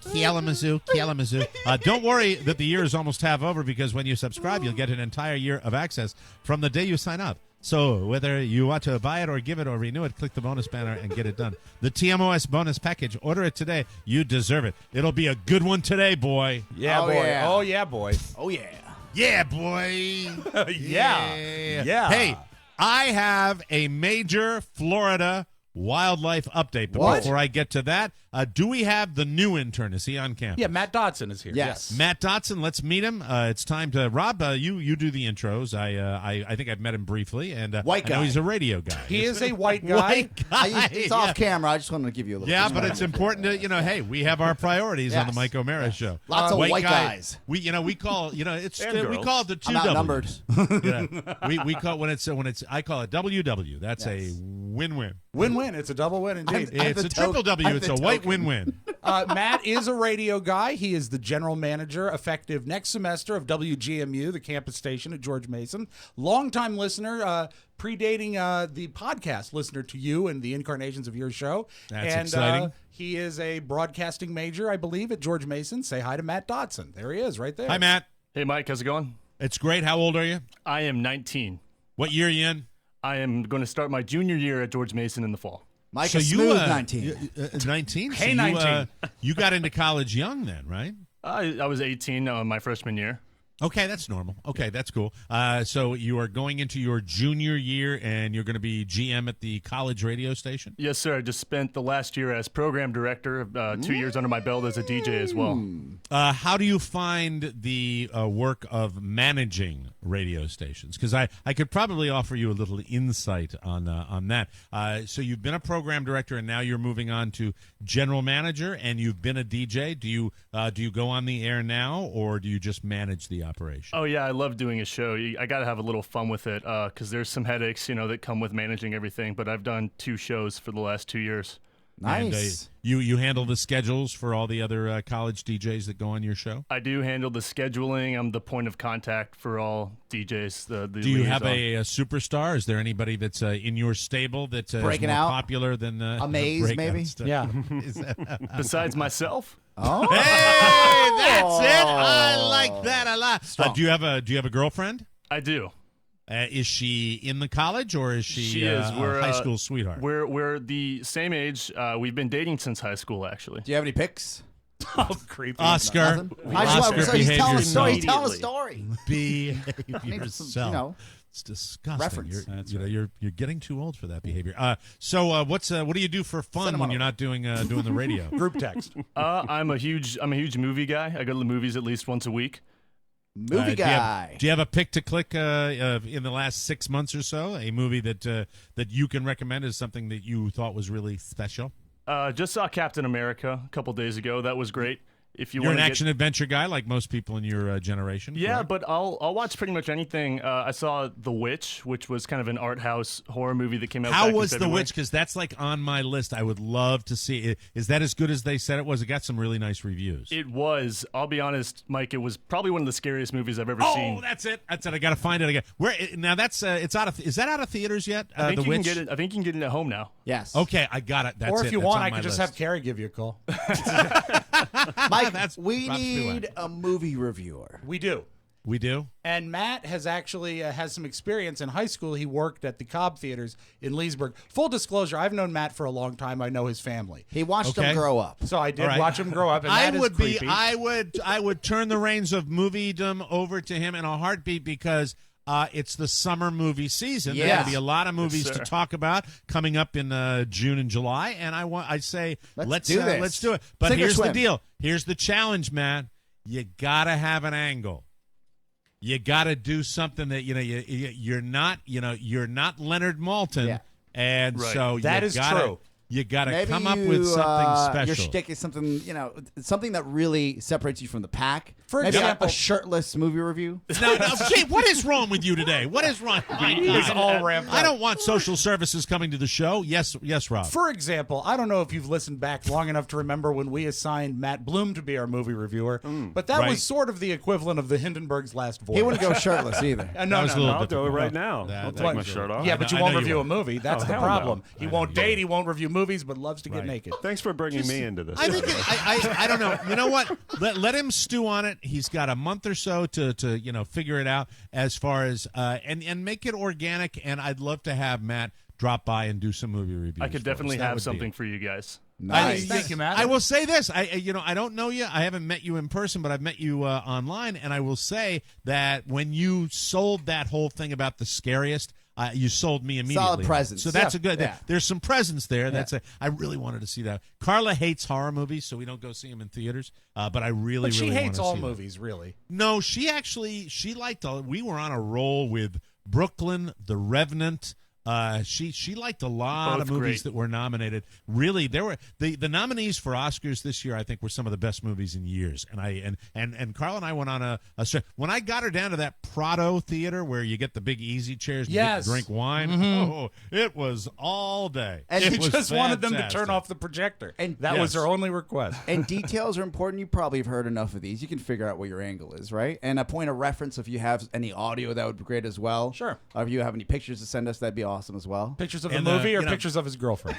Don't worry that the year is almost half over, because when you subscribe, you'll get an entire year of access from the day you sign up. So whether you want to buy it or give it or renew it, click the bonus banner and get it done. The TMOS bonus package. Order it today. You deserve it. It'll be a good one today, boy. Yeah, boy. Yeah. Oh, yeah, boy. Oh, yeah. Yeah, boy. Yeah. Hey, I have a major Florida wildlife update. But What? before I get to that, do we have the new intern? Is he on campus? Yeah, Matt Dotson is here. Yes. Matt Dotson, let's meet him. It's time to Rob. You do the intros. I think I've met him briefly, and White I know guy. he's a radio guy. He is a white guy. White guy. It's off camera. I just wanted to give you a little. Yeah, but it's important to hey, we have our priorities on the Yes. Mike O'Mara show. Lots of white guys. We call it's And we girls. call it the two I'm W's. outnumbered. We call when it's I call it WW. That's a win-win. Win-win. It's a double win indeed. It's a triple W. I'm It's the a white token. win-win. Matt is a radio guy. He is the general manager, effective next semester, of WGMU, the campus station at George Mason. Longtime listener, predating the podcast listener to you and the incarnations of your show. That's and, exciting. He is a broadcasting major, I believe, at George Mason. Say hi to Matt Dotson. There he is, right there. Hi, Matt. Hey, Mike, how's it going? It's great. How old are you? I am 19. What year are you in? I am going to start my junior year at George Mason in the fall. Mike is smooth 19. 19? Hey, So 19. You got into college young then, right? I was 18 my freshman year. Okay, that's normal. Okay, that's cool. So you are going into your junior year, and you're going to be GM at the college radio station? Yes, sir. I just spent the last year as program director, 2 years under my belt as a DJ as well. How do you find the work of managing radio stations? Because I could probably offer you a little insight on that. So you've been a program director, and now you're moving on to general manager, and you've been a DJ. Do you go on the air now, or do you just manage the operation? Oh, yeah, I love doing a show. I got to have a little fun with it because there's some headaches, that come with managing everything. But I've done 2 shows for the last 2 years. Nice. And, you handle the schedules for all the other college DJs that go on your show? I do handle the scheduling. I'm the point of contact for all DJs. Do you have a superstar? Is there anybody that's in your stable that is Breaking more out? popular than Amaze, breakout maybe? stuff? Yeah. Besides myself? Oh. Hey, that's it. I like that a lot. Do you have a girlfriend? I do. Is she in the college, or is she is. a We're high school sweetheart? We're the same age. We've been dating since high school, actually. Do you have any pics? Oh, creepy. Oscar. So he's telling a story. He's telling a Immediately. story. Behave Need some, yourself. It's disgusting. Reference. You're getting too old for that behavior. So what do you do for fun when you're not doing the radio? Group text. I'm a huge movie guy. I go to the movies at least once a week. Movie guy. Do you have a pick to click in the last 6 months or so? A movie that you can recommend as something that you thought was really special? Just saw Captain America a couple days ago. That was great. If You're an action adventure guy like most people in your generation. Yeah, correct? but I'll watch pretty much anything. I saw The Witch, which was kind of an art house horror movie that came out. How back was in The February. Witch? Because that's like on my list. I would love to see it. Is that as good as they said it was? It got some really nice reviews. It was. I'll be honest, Mike. It was probably one of the scariest movies I've ever seen. Oh, that's it. That's it. I got to find it again. Where now? That's it's out of. Is that out of theaters yet? I think The you Witch. can get it. I think you can get it at home now. Yes. Okay, I got it. That's or if it. you That's want, on I my could just list. have Carrie give you a call. Mike, That's we Rob need Spivak. a movie reviewer. We do. We do. And Matt has actually has some experience. In high school, he worked at the Cobb Theaters in Leesburg. Full disclosure, I've known Matt for a long time. I know his family. He watched Okay. them grow up. So I did All right. watch him grow up, and I that is would be. creepy. I would turn the reins of moviedom over to him in a heartbeat because it's the summer movie season. There's Yes. going to be a lot of movies Yes, to sir. talk about coming up in June and July, and I say Let's do this. Let's do it. But Sink or here's the swim. deal. Here's the challenge, man. You gotta have an angle. You gotta do something that you're not Leonard Maltin, Yeah. and Right. so That you is gotta, true. You gotta Maybe come up with something Your special. shtick is something, something that really separates you from the pack. For Maybe example- a shirtless movie review. No, Kate, what is wrong with you today? What is wrong? My He's God. all ramped up. I don't want social services coming to the show. Yes, Rob. For example, I don't know if you've listened back long enough to remember when we assigned Matt Bloom to be our movie reviewer, but that Right. was sort of the equivalent of the Hindenburg's last voyage. He wouldn't go shirtless either. No, That was a little I'll do it difficult. right now. That- I'll that take my was shirt a- off. Yeah, but you I won't know you review a won't. movie. That's Oh, the hell problem. no. He I won't know you date. He won't review movies, but loves to get Right. naked. Thanks for bringing me into this. I think I don't know. You know what? Let him stew on it. He's got a month or so to figure it out as far as and make it organic. And I'd love to have Matt drop by and do some movie reviews. I could for us. definitely That have would be something it. for you guys. Nice. Thank you, Matt. I will say this. I don't know you. I haven't met you in person, but I've met you online, and I will say that when you sold that whole thing about the scariest, you sold me immediately. Solid presence. So that's Yeah. a good. Yeah. There's some presence there. Yeah. I really wanted to see that. Carla hates horror movies, so we don't go see them in theaters. But I really, But she really hates wanna all see them. movies, really. No, she liked. We were on a roll with Brooklyn, The Revenant. She liked a lot Both of movies great. that were nominated. Really, there were the nominees for Oscars this year. I think were some of the best movies in years. And Carl and I went on a when I got her down to that Prado Theater where you get the big easy chairs and you get Yes. to drink wine. Oh, it was all day. And it She was just wanted them to turn fantastic. off the projector. And- that was Yes. her only request. And details are important. You probably have heard enough of these. You can figure out what your angle is, right? And a point of reference, if you have any audio, that would be great as well. Sure. Or if you have any pictures to send us, that'd be awesome as well. Pictures of the And, movie or you know- pictures of his girlfriend?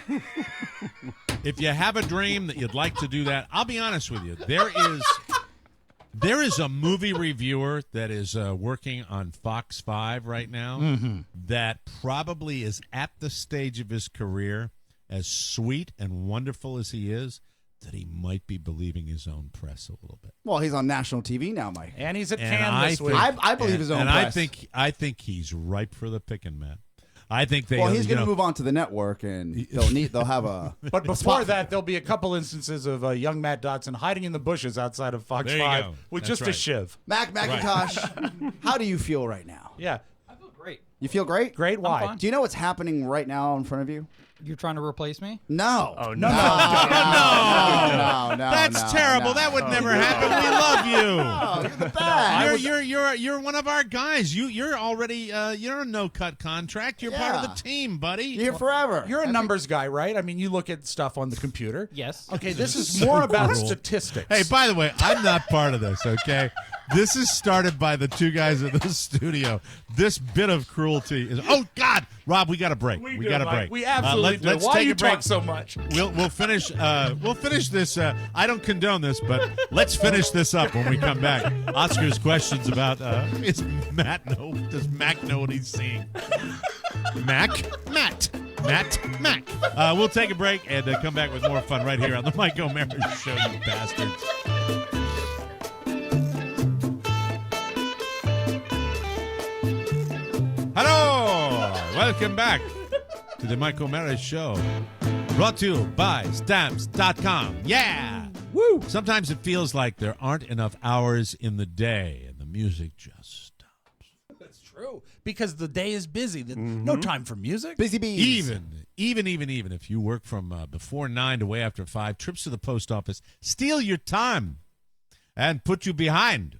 If you have a dream that you'd like to do that, I'll be honest with you. There is a movie reviewer that is working on Fox 5 right now that probably is at the stage of his career, as sweet and wonderful as he is, that he might be believing his own press a little bit. Well, he's on national TV now, Mike. And he's at And Cannes this week. I believe his own and press. I think he's ripe for the picking, man. I think they. Well, he's going to know, move on to the network, and they'll have a. But before that, there'll be a couple instances of young Matt Dotson hiding in the bushes outside of Fox There you 5 go. with That's just a right. shiv. McIntosh, how do you feel right now? Yeah. I feel great. You feel great? Great. Why? fine. Do you know what's happening right now in front of you? You're trying to replace me? No. Oh, no. no. No. That's terrible. no. That would never happen. We love you. Oh, you're the best. You're one of our guys. You're already you're a no cut contract. You're part of the team, buddy. You're here forever. You're a numbers guy, right? I mean, you look at stuff on the computer. Yes. Okay, this is So more about cruel. statistics. Hey, by the way, I'm not part of this, okay? This is started by the two guys in the studio. This bit of cruelty is. Oh God, Rob, we got a break. We do, got a Mike. break. We absolutely do. Let's Why take you a break. talk so much? We'll finish. We'll finish this. I don't condone this, but let's finish this up when we come back. Oscar's questions about does Matt know what he's seeing? Matt. Matt Mac. We'll take a break and come back with more fun right here on the Mike O'Mara Show, you bastards. Hello! Welcome back to the Mike O'Mara Show. Brought to you by Stamps.com. Yeah! Woo! Sometimes it feels like there aren't enough hours in the day, and the music just stops. That's true. Because the day is busy. No time for music. Busy bees. Even if you work from before 9 to way after 5, trips to the post office steal your time and put you behind.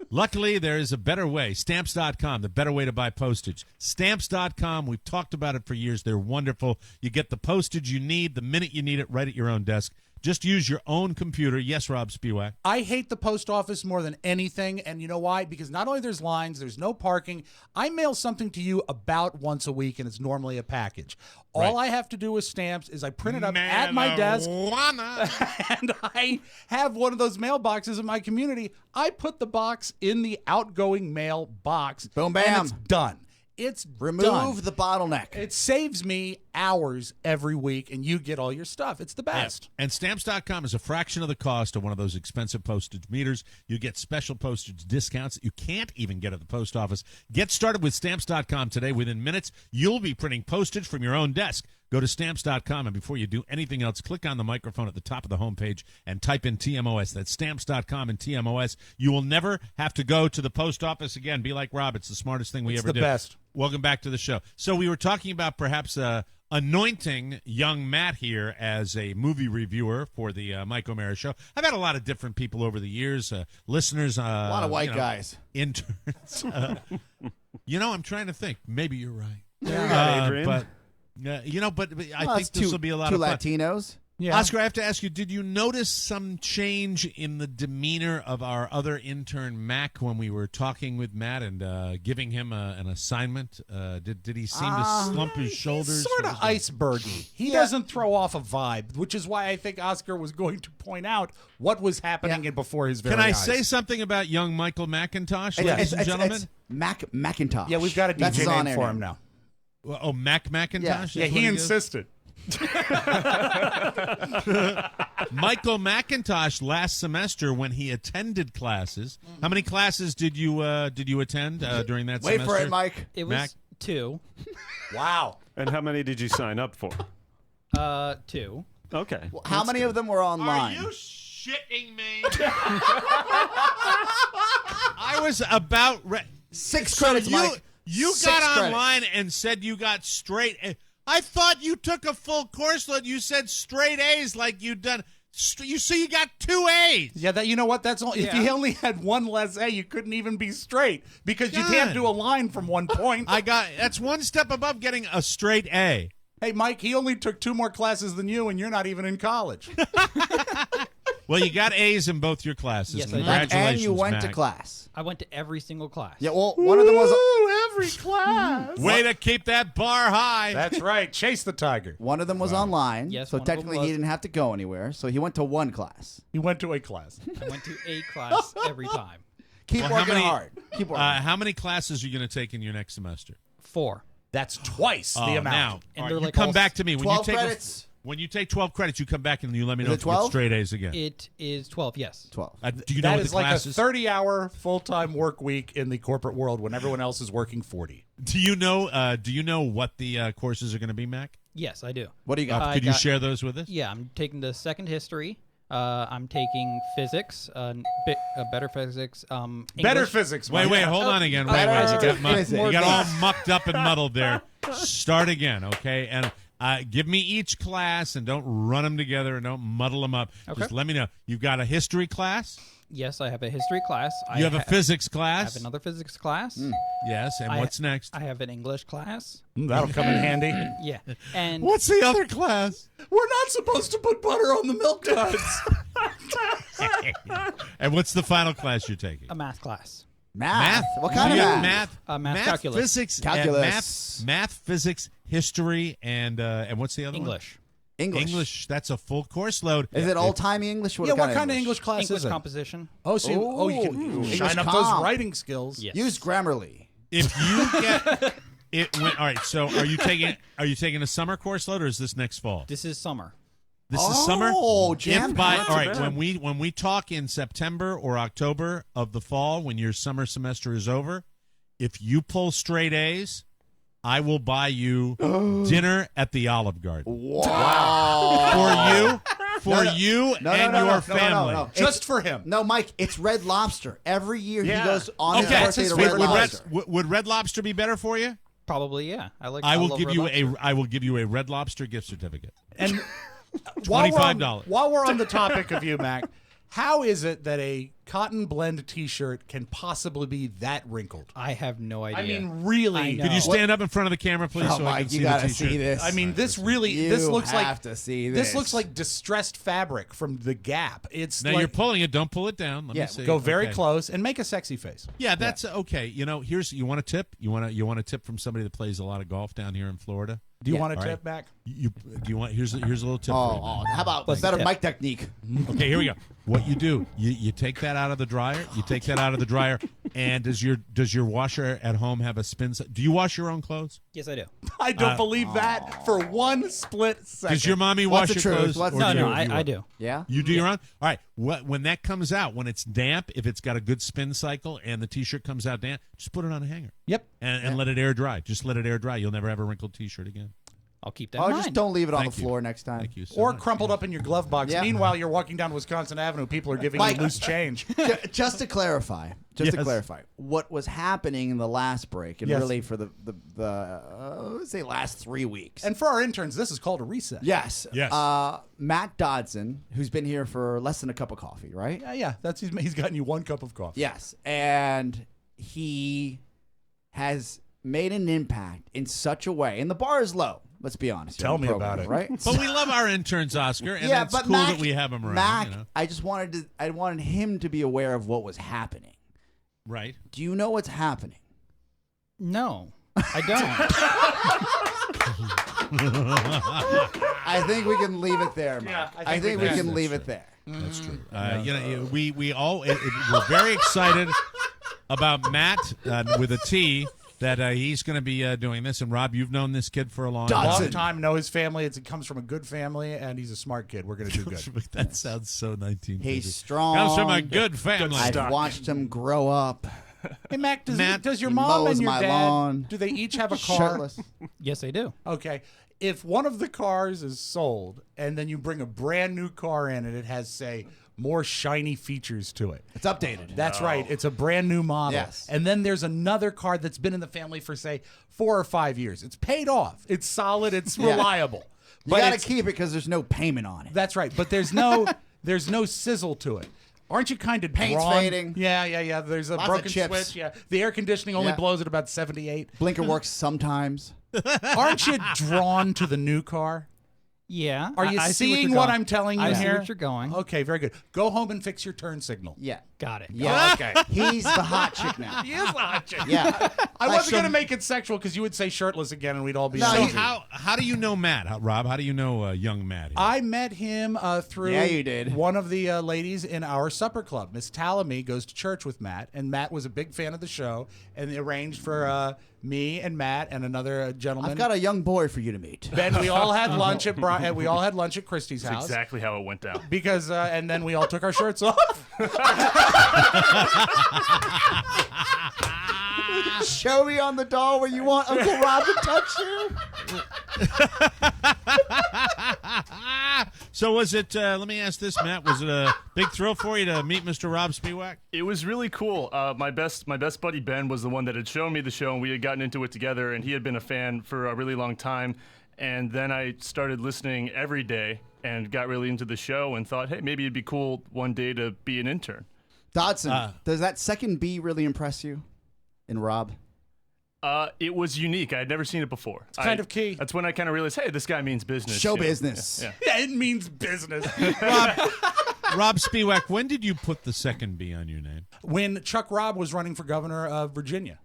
Luckily, there is a better way. Stamps.com, the better way to buy postage. Stamps.com, we've talked about it for years. They're wonderful. You get the postage you need the minute you need it right at your own desk. Just use your own computer. Yes, Rob Spiewak. I hate the post office more than anything, and you know why? Because not only there's lines, there's no parking. I mail something to you about once a week, and it's normally a package. All I have to do with stamps is I print it up at my desk, and I have one of those mailboxes in my community. I put the box in the outgoing mail box. Boom, bam. And it's done. It's Remove done. the bottleneck. It saves me hours every week, and you get all your stuff. It's the best. Yeah. And Stamps.com is a fraction of the cost of one of those expensive postage meters. You get special postage discounts that you can't even get at the post office. Get started with Stamps.com today. Within minutes, you'll be printing postage from your own desk. Go to Stamps.com, and before you do anything else, click on the microphone at the top of the homepage and type in TMOS. That's Stamps.com and TMOS. You will never have to go to the post office again. Be like Rob. It's the smartest thing we ever did. It's the best. Welcome back to the show. So we were talking about perhaps anointing young Matt here as a movie reviewer for the Mike O'Mara Show. I've had a lot of different people over the years, listeners. A lot of white guys. Interns. I'm trying to think. Maybe you're right. Adrian. But I think this will be a lot of fun. Latinos. Yeah. Oscar, I have to ask you, did you notice some change in the demeanor of our other intern, Mac, when we were talking with Matt and giving him an assignment? Did he seem to slump his shoulders? Sort of icebergy. He doesn't throw off a vibe, which is why I think Oscar was going to point out what was happening before his very eyes. Can I say something about young Michael McIntosh, ladies and gentlemen? It's Macintosh. Yeah, we've got a DJ name for him now. Oh, Mac McIntosh? Yeah, he insisted. Michael McIntosh last semester when he attended classes. How many classes did you attend during that semester? Wait for it, Mike. It was 2. Wow. And how many did you sign up for? 2. Okay. Well, how many of them were online? Are you shitting me? I was about 6 credits, Mike. You 6 got credits. online and said you got straight A. I thought you took a full course load. You said straight A's like you'd done. You got 2 A's. Yeah, you know what? That's all. If you only had one less A, you couldn't even be straight because you can't do a line from one point. That's one step above getting a straight A. Hey, Mike, he only took 2 more classes than you, and you're not even in college. Well, you got A's in both your classes. Yes, I did. Congratulations, And you went to Mac. class. I went to every single class. Yeah, well, one of them was every class. Way to keep that bar high. That's right. Chase the tiger. one of them was online. Yes, so one of them technically was. he didn't have to go anywhere. So he went to one class. He went to a class. I went to a class every time. Keep working hard. Keep working. How many classes are you going to take in your next semester? 4. That's twice the amount. Now, And all they're right, you like come all back to me when 12 you take credits. when you take 12 credits. You come back and you let me know it if you get 12? straight A's again. It is 12, yes. 12. Do you know That what is the like class a is? 30-hour full-time work week in the corporate world when everyone else is working 40. Do you know what the courses are going to be, Mac? Yes, I do. What do you got? Could you share those with us? Yeah, I'm taking the second history. I'm taking physics, better physics. Better English. physics. Wait, Mike. hold on again. Wait, you got all mucked up and muddled there. Start again, okay? And give me each class and don't run them together and don't muddle them up. Okay. Just let me know. You've got a history class. Yes, I have a history class. You have a physics I class. have another physics class. Yes, and what's next? I have an English class. That'll come in handy. Yeah. And What's the other class? We're not supposed to put butter on the milk duds. And what's the final class you're taking? a math class. Math? What kind You of got math? Math calculus. physics, Calculus. math, physics, history, and what's the other English. English. That's a full course load. Is it old-timey English? What kind of English class English is it? composition. Oh, so you can English shine up comp. those writing skills. Yes. Use Grammarly. If All right. So are you taking a summer course load, or is this next fall? This is summer. This is summer. Oh, All jam-packed. right. When we talk in September or October of the fall, when your summer semester is over, if you pull straight A's, I will buy you dinner at the Olive Garden. Wow. For you and your family. No. Just for him. No, Mike, it's Red Lobster. Every year he goes on his Okay. birthday to Red Lobster. Would Red Lobster be better for you? Probably, yeah. I will give love you Red Lobster. I will give you a Red Lobster gift certificate. And $25. While we're on the topic of you, Mac, how is it that a cotton blend T-shirt can possibly be that wrinkled? I have no idea. I mean, really? Could you stand up in front of the camera, please, Oh, so I Mike, can see you the gotta T-shirt? see this. I mean, this You looks have to see this this. looks like distressed fabric from the Gap. It's Now like, you're pulling it. Don't pull it down. Let me see. go very Okay. close and make a sexy face. Yeah, that's okay. You know, you want a tip. You want a tip from somebody that plays a lot of golf down here in Florida. Do you want a All tip, Mac? Do you want? Here's a little tip. for you, man. How about better mic technique? Okay, here we go. What you do, you take that out of the dryer. You take that out of the dryer, and does your washer at home have a spin? Do you wash your own clothes? Yes, I do. I don't believe that for one split second. Does your mommy What's wash the your truth? clothes? What's or the do No, you- I do. Yeah? You do your own? All right. When that comes out, when it's damp, if it's got a good spin cycle and the T-shirt comes out damp, just put it on a hanger. Yep. And let it air dry. Just let it air dry. You'll never have a wrinkled T-shirt again. I'll keep that Oh, in just mind. don't leave it on Thank the you. floor next time. Thank you so Or much. crumpled up in your glove box. Yeah. Meanwhile, you're walking down Wisconsin Avenue. People are giving Mike, you loose change. Just to clarify, what was happening in the last break, and Yes. really for the let's say last 3 weeks. And for our interns, this is called a reset. Yes. Yes. Matt Dodson, who's been here for less than a cup of coffee, right? Yeah. He's gotten you one cup of coffee. Yes. And he has made an impact in such a way, and the bar is low. Let's be honest. Tell on the me program, about it. right? But we love our interns, Oscar, and yeah, it's but cool Mac, that we have them around. Mac, you know? I wanted him to be aware of what was happening. Right. Do you know what's happening? No, I don't. I think we can leave it there, Mac. Yeah, I think we can leave it there. That's true. We all we're very excited about Matt with a T. That he's going to be doing this. And, Rob, you've known this kid for a long time. Long time, know his family. It comes from a good family, and he's a smart kid. We're going to do good. That sounds so 1950. He's strong. Comes from a good family. I've watched him grow up. Hey, Mac, does your he mom mows and your my dad, lawn. do they each have a car? Shirtless. Yes, I do. Okay. If one of the cars is sold, and then you bring a brand new car in, and it has, say, more shiny features to it. It's updated. That's right. It's a brand new model. Yes. And then there's another car that's been in the family for, say, 4 or 5 years. It's paid off. It's solid. It's reliable. You But got to it's- keep it because there's no payment on it. That's right. But there's no sizzle to it. Aren't you kind of Paint's drawn? fading. Yeah. There's a Lots of broken chips. switch. Yeah. The air conditioning only Yeah. blows at about 78. Blinker works sometimes. Aren't you drawn to the new car? Yeah. Are you I see seeing you're what going. I'm telling you I here? see what you're going. Okay, very good. Go home and fix your turn signal. Yeah. Got it. Yeah. Okay. He's the hot chick now. He is a hot chick. Yeah. I Like wasn't going to some- make it sexual because you would say shirtless again and we'd all be No, So angry. how do you know Matt, Rob? How do you know young Matt? Here? I met him through Yeah, you did. one of the ladies in our supper club. Miss Talamy goes to church with Matt, and Matt was a big fan of the show, and they arranged for me and Matt and another gentleman. I've got a young boy for you to meet. Ben, we all had lunch at we all had lunch at Christie's That's house exactly how it went down. because, and then we all took our shirts off. Show me on the doll where you want Uncle Rob to touch you. So was it? Let me ask this, Matt. Was it a big thrill for you to meet Mr. Rob Spiewak? It was really cool. My best buddy Ben was the one that had shown me the show, and we had gotten into it together, and he had been a fan for a really long time. And then I started listening every day and got really into the show and thought, hey, maybe it'd be cool one day to be an intern. Dodson, does that second B really impress you in Rob? It was unique. I had never seen it before. It's kind of key. That's when I kind of realized, hey, this guy means business. Show you know? business. Yeah. Yeah, it means business. Rob Spiewak, when did you put the second B on your name? When Chuck Robb was running for governor of Virginia.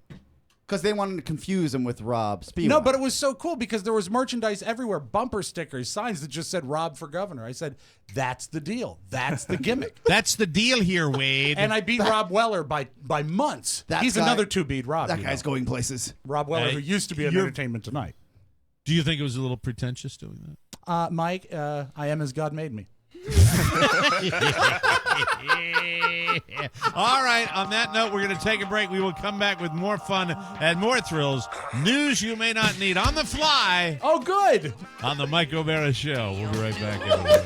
Because they wanted to confuse him with Rob Spiewak. No, but it was so cool because there was merchandise everywhere, bumper stickers, signs that just said Rob for governor. I said, that's the deal. That's the gimmick. That's the deal here, Wade. And I beat Rob Weller by months. He's another two-beat Rob. That guy's going places. Rob Weller, who used to be on Entertainment Tonight. Do you think it was a little pretentious doing that? Mike, I am as God made me. All right, on that note, we're going to take a break. We will come back with more fun and more thrills. News you may not need on the fly. Oh, good. On the Mike O'Mara Show. We'll be right back, everybody.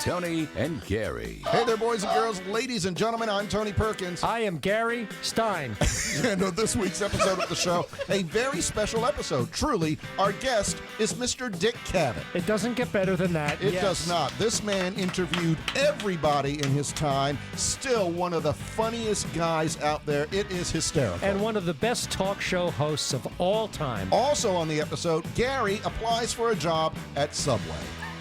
Tony and Gary. Hey there, boys and girls, ladies and gentlemen. I'm Tony Perkins. I am Gary Stein. And on this week's episode of the show, a very special episode. Truly, our guest is Mr. Dick Cavett. It doesn't get better than that. It does not. This man interviewed everybody in his time. Still one of the funniest guys out there. It is hysterical. And one of the best talk show hosts of all time. Also on the episode, Gary applies for a job at Subway.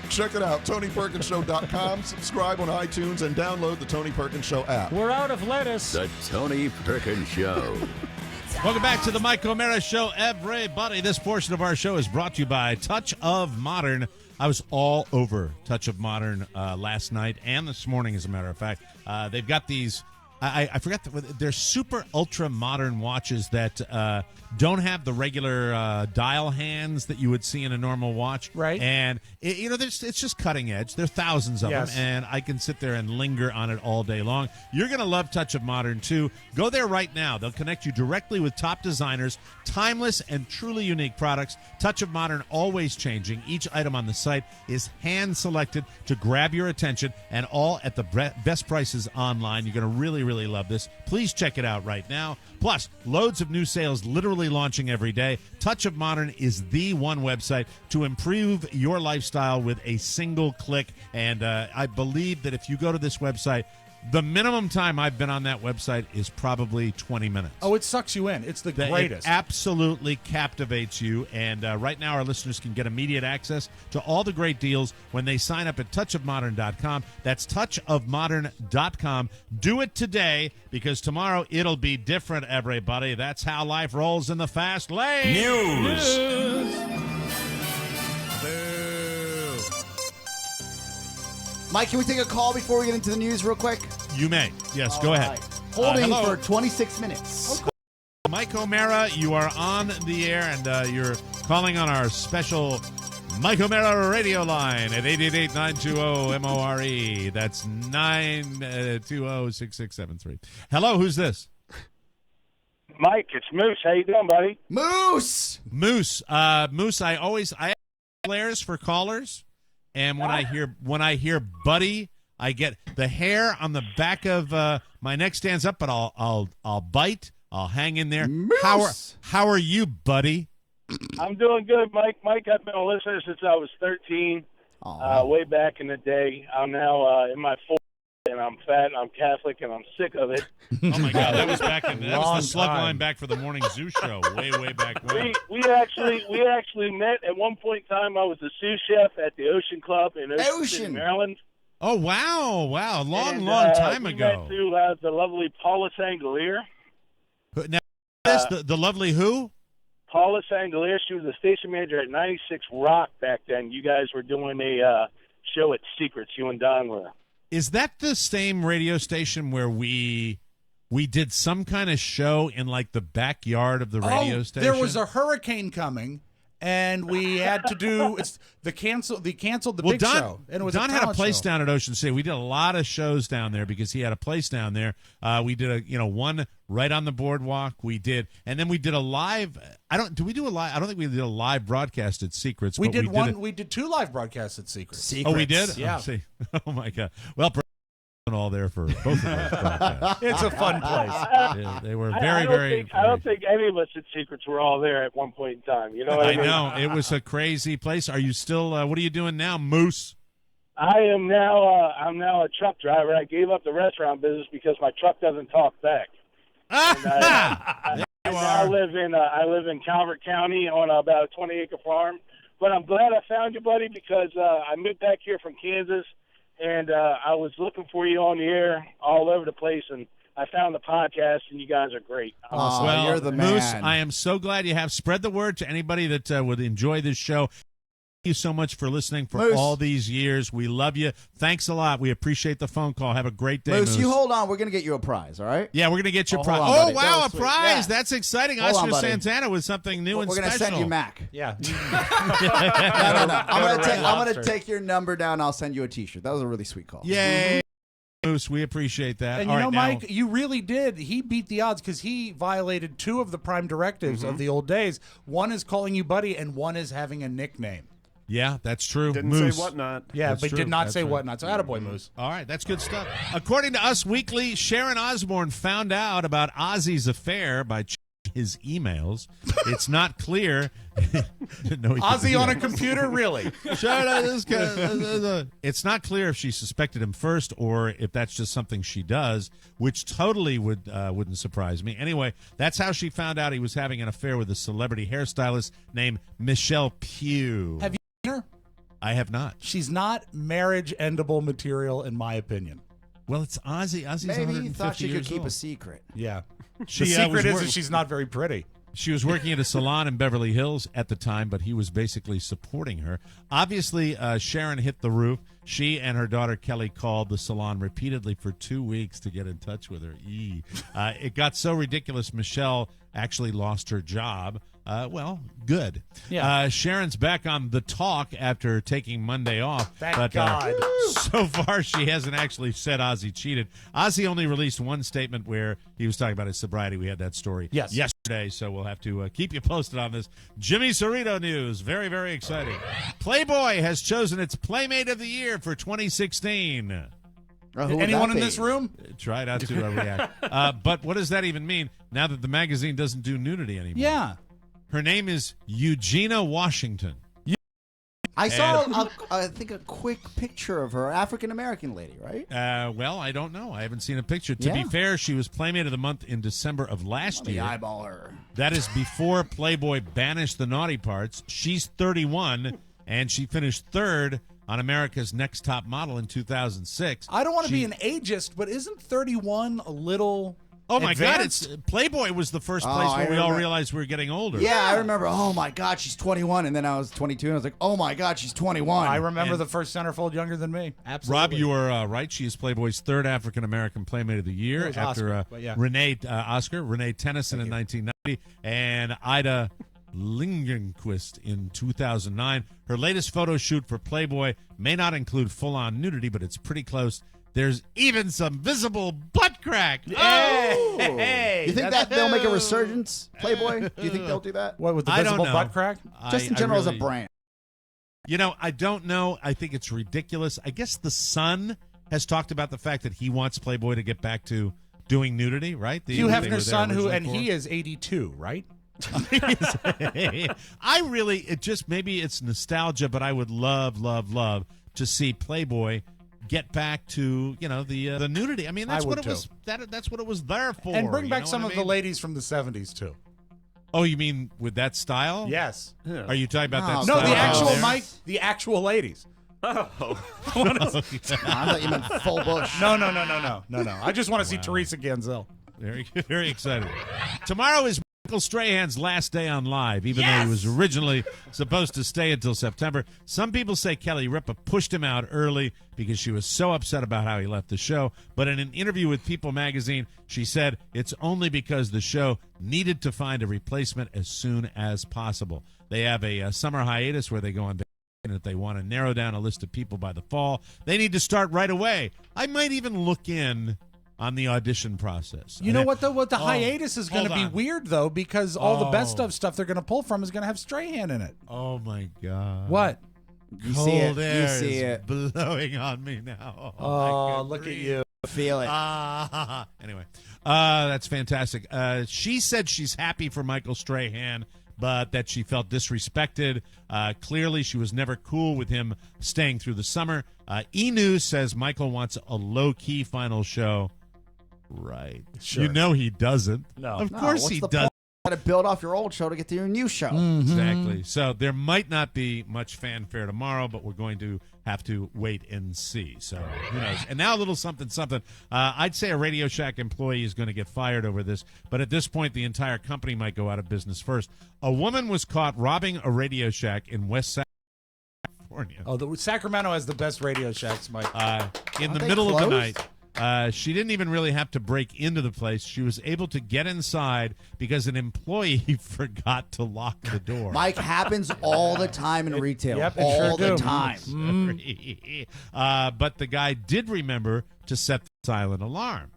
Check it out, TonyPerkinsShow.com. Subscribe on iTunes and download the Tony Perkins Show app. We're out of lettuce. The Tony Perkins Show. Welcome back to the Mike O'Mara Show, everybody. This portion of our show is brought to you by Touch of Modern. I was all over Touch of Modern last night and this morning, as a matter of fact. They've got these, I forgot, they're super ultra modern watches that don't have the regular dial hands that you would see in a normal watch. Right. And, it's just cutting edge. There are thousands of them, and I can sit there and linger on it all day long. You're going to love Touch of Modern, too. Go there right now. They'll connect you directly with top designers, timeless and truly unique products. Touch of Modern, always changing. Each item on the site is hand-selected to grab your attention, and all at the best prices online. You're going to really, really love this. Please check it out right now. Plus, loads of new sales literally launching every day. Touch of Modern is the one website to improve your lifestyle with a single click. And I believe that if you go to this website, the minimum time I've been on that website is probably 20 minutes. Oh, it sucks you in. It's the greatest. It absolutely captivates you. And right now our listeners can get immediate access to all the great deals when they sign up at touchofmodern.com. That's touchofmodern.com. Do it today, because tomorrow it'll be different, everybody. That's how life rolls in the fast lane. News. Mike, can we take a call before we get into the news real quick? You may. Yes, go ahead. Holding hello. for 26 minutes. Mike O'Mara, you are on the air, and you're calling on our special Mike O'Mara radio line at 888-920-MORE. That's 920-6673. Hello, who's this? Mike, it's Moose. How you doing, buddy? Moose. Moose, I have flares for callers, and when I hear Buddy, I get the hair on the back of my neck stands up, but I'll bite. I'll hang in there. Moose. How are you, Buddy? I'm doing good, Mike. Mike, I've been a listener since I was 13, way back in the day. I'm now in my 40s, and I'm fat, and I'm Catholic, and I'm sick of it. Oh my God, that was that was the slug line back for the morning zoo show, way back when. We actually met at one point in time. I was a sous chef at the Ocean Club in Ocean City, Maryland. Oh wow, long time we ago. Met through the lovely Paula Sangalier. Now, the lovely who? Paula Sangalier. She was the station manager at 96 Rock back then. You guys were doing a show at Secrets. You and Don were. Is that the same radio station where we did some kind of show in like the backyard of the radio station? There was a hurricane coming, and we had to do they canceled the big show. And it was Don a had a place show. down at Ocean City. We did a lot of shows down there because he had a place down there. We did one right on the boardwalk. We did, and then we did a live. I don't think we did a live broadcast at Secrets. We but did one. We did two live broadcasts at Secrets. Oh, we did. Yeah. Oh, see. Oh my God. Well. All there for both of us. It's a fun place. Yeah, they were very. I don't think any of us at Secrets were all there at one point in time. You know what I mean? know. It was a crazy place. Are you still? What are you doing now, Moose? I am now. I'm now a truck driver. I gave up the restaurant business because my truck doesn't talk back. I live in Calvert County on about a 20-acre farm. But I'm glad I found you, buddy, because I moved back here from Kansas. And I was looking for you on the air all over the place, and I found the podcast, and you guys are great. Awesome. Well, You're the Moose, man. I am so glad you have. Spread the word to anybody that would enjoy this show. Thank you so much for listening for Moose. all these years. We love you. Thanks a lot. We appreciate the phone call. Have a great day, Moose, Moose. you hold on. We're going to get you a prize, all right? Yeah, we're going to get you a Oh, prize. hold on, Oh, buddy. wow, That a was sweet. prize. Yeah. That's exciting. Hold on, Oscar buddy. Santana with something new and We're special. going to send you Mac. Yeah. No. I'm going to take your number down. I'll send you a T-shirt. That was a really sweet call. Yay. Moose, we appreciate that. And All you know, right, now- Mike, you really did. He beat the odds because he violated 2 of the prime directives of the old days. One is calling you buddy, and one is having a nickname. Yeah, that's true. Didn't Moose. say whatnot. Yeah, That's but true. did not That's say right. whatnot. So attaboy, Moose. All right, that's good stuff. According to Us Weekly, Sharon Osbourne found out about Ozzy's affair by checking his emails. It's not clear. Didn't know he could Ozzy do on a that. computer, really? It's not clear if she suspected him first or if that's just something she does, which totally wouldn't surprise me. Anyway, that's how she found out he was having an affair with a celebrity hairstylist named Michelle Pugh. Have you seen her? I have not. She's not marriage-endable material, in my opinion. Well, it's Ozzy. Ozzy's Maybe you 150 thought she could years keep a old. secret. Yeah. She, The secret was is wor- that she's not very pretty. She was working at a salon in Beverly Hills at the time, but he was basically supporting her. Obviously, Sharon hit the roof. She and her daughter Kelly called the salon repeatedly for 2 weeks to get in touch with her. It got so ridiculous, Michelle actually lost her job. Well, good. Yeah. Sharon's back on The Talk after taking Monday off. Thank God. So far, she hasn't actually said Ozzy cheated. Ozzy only released one statement where he was talking about his sobriety. We had that story yesterday, so we'll have to keep you posted on this. Jimmy Cerrito news. Very, very exciting. Playboy has chosen its Playmate of the Year for 2016. Anyone in this room? Try not to react. But what does that even mean now that the magazine doesn't do nudity anymore? Yeah. Her name is Eugenia Washington. I saw, I think, a quick picture of her, African-American lady, right? Well, I don't know. I haven't seen a picture. To Yeah. be fair, she was Playmate of the Month in December of last Let me year. eyeball her. That is before Playboy banished the naughty parts. She's 31, and she finished third on America's Next Top Model in 2006. I don't want to be an ageist, but isn't 31 a little Oh, my God. advanced? Playboy was the first place I where we all remember- realized we were getting older. Yeah, I remember, oh my God, she's 21. And then I was 22, and I was like, oh my God, she's 21. I remember the first centerfold younger than me. Absolutely. Rob, you are right. She is Playboy's third African-American Playmate of the Year It was after Oscar, but yeah. Renee Tennyson in 1990 and Ida Lingenquist in 2009. Her latest photo shoot for Playboy may not include full-on nudity, but it's pretty close. There's even some visible butt crack. Oh! Hey, you think that they'll make a resurgence, Playboy? Do you think they'll do that? What, with the I don't visible know. butt crack? Just in general as a brand. You know, I don't know. I think it's ridiculous. I guess The Sun has talked about the fact that he wants Playboy to get back to doing nudity, right? Hugh they were Hefner's there son, who, originally and for. he is 82, right? Maybe it's nostalgia, but I would love to see Playboy get back to, the nudity. I mean, that's I what would it was. That's what it was there for. And bring you back know some what of I the mean? ladies from the 70s, too. Oh, you mean with that style? Yes. Are you talking about that? No, style the actual there? Mike, the actual ladies. Oh. I thought you meant full bush. No. I just want to see Teresa Ganzel. Very excited. Tomorrow is Michael Strahan's last day on Live, even though he was originally supposed to stay until September. Some people say Kelly Ripa pushed him out early because she was so upset about how he left the show. But in an interview with People magazine, she said it's only because the show needed to find a replacement as soon as possible. They have a summer hiatus where they go on vacation. And if they want to narrow down a list of people by the fall, they need to start right away. I might even look in on the audition process. You know what, though? What the hiatus is going to hold be on. weird, though, because all the best of stuff they're going to pull from is going to have Strahan in it. Oh, my God. What? You see it. Cold air You see is it. blowing on me now. Oh, look at you. Feel it. Anyway, that's fantastic. She said she's happy for Michael Strahan, but that she felt disrespected. Clearly, she was never cool with him staying through the summer. E! News says Michael wants a low-key final show. Right. Sure. You know he doesn't. No. Of No, course what's he the doesn't. got to build off your old show to get to your new show. Exactly. So there might not be much fanfare tomorrow, but we're going to have to wait and see. So who knows? And now a little something. I'd say a Radio Shack employee is going to get fired over this, but at this point, the entire company might go out of business first. A woman was caught robbing a Radio Shack in West California. Oh, Sacramento has the best Radio Shacks, Mike. In the middle of the night. She didn't even really have to break into the place. She was able to get inside because an employee forgot to lock the door. Mike, happens all the time in retail. Yep, all sure the do. time. But the guy did remember to set the silent alarm.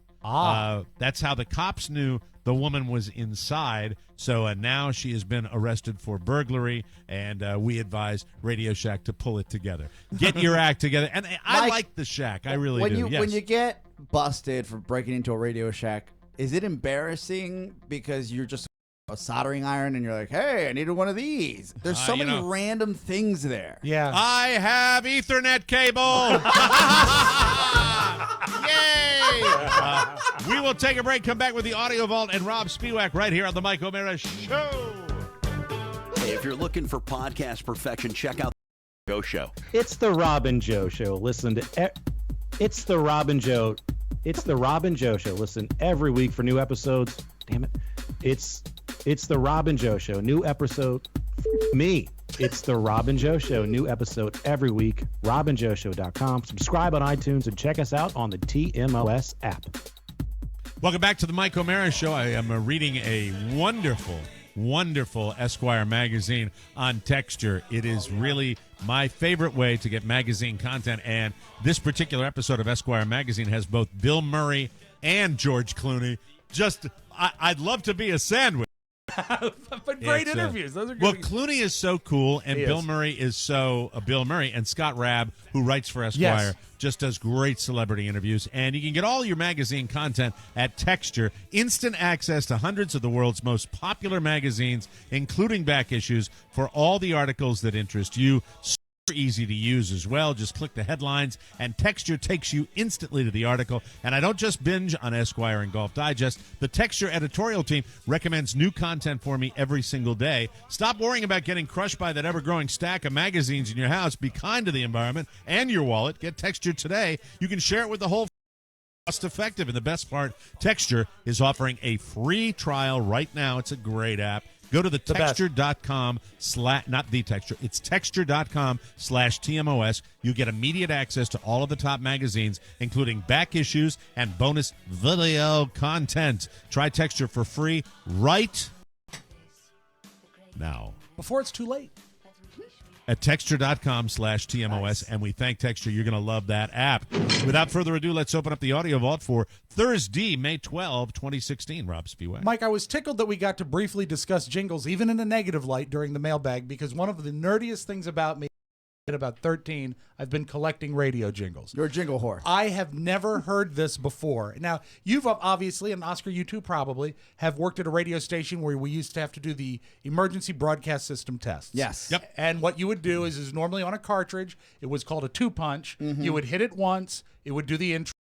That's how the cops knew the woman was inside. So now she has been arrested for burglary, and we advise Radio Shack to pull it together. Get your act together. And I Mike, like the Shack. I really when do. You, Yes. When you get busted for breaking into a Radio Shack, is it embarrassing because you're just a soldering iron and you're like, hey, I needed one of these? There's so many random things there. Yeah. I have Ethernet cable. Yay! We will take a break, come back with the Audio Vault and Rob Spiewak right here on the Mike O'Mara Show. Hey, if you're looking for podcast perfection, check out the Joe Show. It's the Rob and Joe Show. Listen to It's the Rob and Joe. It's the Rob and Joe Show. Listen every week for new episodes. Damn it. It's the Rob and Joe Show. New episode. Me. It's the Rob and Joe Show. New episode every week. RobandJoeShow.com. Subscribe on iTunes and check us out on the TMOS app. Welcome back to the Mike O'Mara Show. I am reading a wonderful Esquire magazine on Texture. It is really my favorite way to get magazine content, and this particular episode of Esquire magazine has both Bill Murray and George Clooney. I'd love to be a sandwich. But great interviews. Those are good. Well, Clooney is so cool, and He Bill is. Murray is so Bill Murray, and Scott Rabb, who writes for Esquire, Yes. just does great celebrity interviews. And you can get all your magazine content at Texture. Instant access to hundreds of the world's most popular magazines, including back issues, for all the articles that interest you. Easy to use as well. Just click the headlines and Texture takes you instantly to the article. And I don't just binge on Esquire and Golf Digest. The Texture editorial team recommends new content for me every single day. Stop worrying about getting crushed by that ever-growing stack of magazines in your house. Be kind to the environment and your wallet. Get Texture today. You can share it with the whole cost-effective. And the best part, Texture is offering a free trial right now. It's a great app. Go to the texture.com not the texture. It's texture.com/TMOS. You get immediate access to all of the top magazines, including back issues and bonus video content. Try Texture for free right now. Before it's too late. At texture.com/TMOS, and we thank Texture. You're going to love that app. Without further ado, let's open up the Audio Vault for Thursday, May 12, 2016. Rob Spiewak. Mike, I was tickled that we got to briefly discuss jingles, even in a negative light, during the mailbag, because one of the nerdiest things about me, at about 13, I've been collecting radio jingles. You're a jingle whore. I have never heard this before. Now, you've obviously, and Oscar, you too probably, have worked at a radio station where we used to have to do the emergency broadcast system tests. Yes. Yep. And what you would do is normally on a cartridge, it was called a two-punch. You would hit it once, it would do the intro,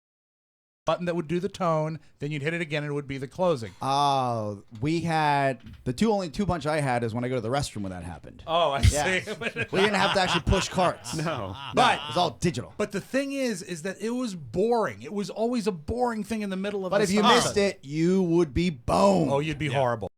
button that would do the tone, then you'd hit it again and it would be the closing. Oh, we had the only two punch I had is when I go to the restroom when that happened. Oh, I Yeah. see. We didn't have to actually push carts. No. But it was all digital. But the thing is that it was boring. It was always a boring thing in the middle of But the if you song. missed it, you would be boned. Oh, you'd be horrible.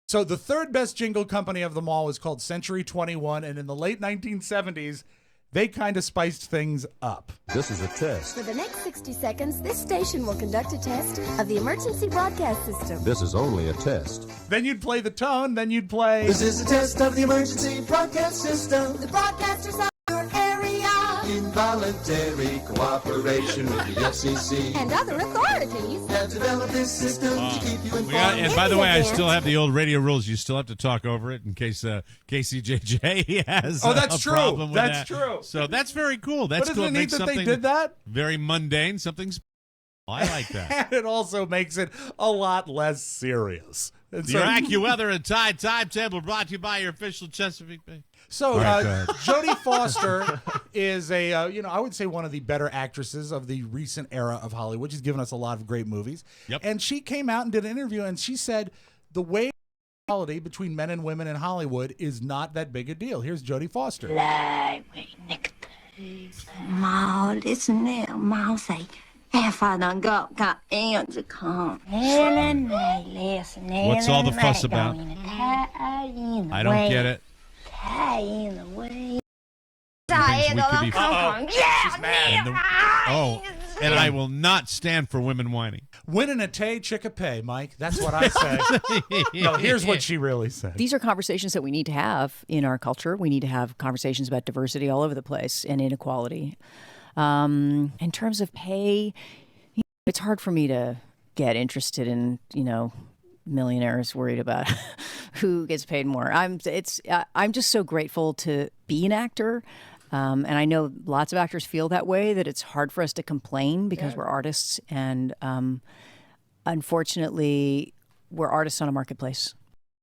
So the third best jingle company of them all is called Century 21, and in the late 1970s, they kind of spiced things up. This is a test. For the next 60 seconds, this station will conduct a test of the emergency broadcast system. This is only a test. Then you'd play the tone, then you'd play... This is a test of the emergency broadcast system. The broadcasters of your area Involuntary cooperation with the FCC and other authorities have developed this system to keep you informed. And by the way, I still have the old radio rules. You still have to talk over it in case KCJJ has that's a true. problem with That's that. true. So that's very cool. That's But cool. isn't It it neat makes that they something did that? very mundane. Something's I like that. And it also makes it a lot less serious. And The AccuWeather and Tide Timetable brought to you by your official Chesapeake Bay. So All right, go ahead. Jodie Foster is a, I would say one of the better actresses of the recent era of Hollywood. She's given us a lot of great movies. Yep. And she came out and did an interview, and she said the way equality between men and women in Hollywood is not that big a deal. Here's Jodie Foster. 貓的是那样貓仔，哎，發能夠夾一樣子講。What's all the fuss about? I don't get it. And I will not stand for women whining. Winning a tay, chick a pay, Mike. That's what I say. No, here's what she really said. These are conversations that we need to have in our culture. We need to have conversations about diversity all over the place and inequality. In terms of pay, it's hard for me to get interested in, millionaires worried about who gets paid more. I'm just so grateful to be an actor. And I know lots of actors feel that way, that it's hard for us to complain because we're artists. And unfortunately, we're artists on a marketplace.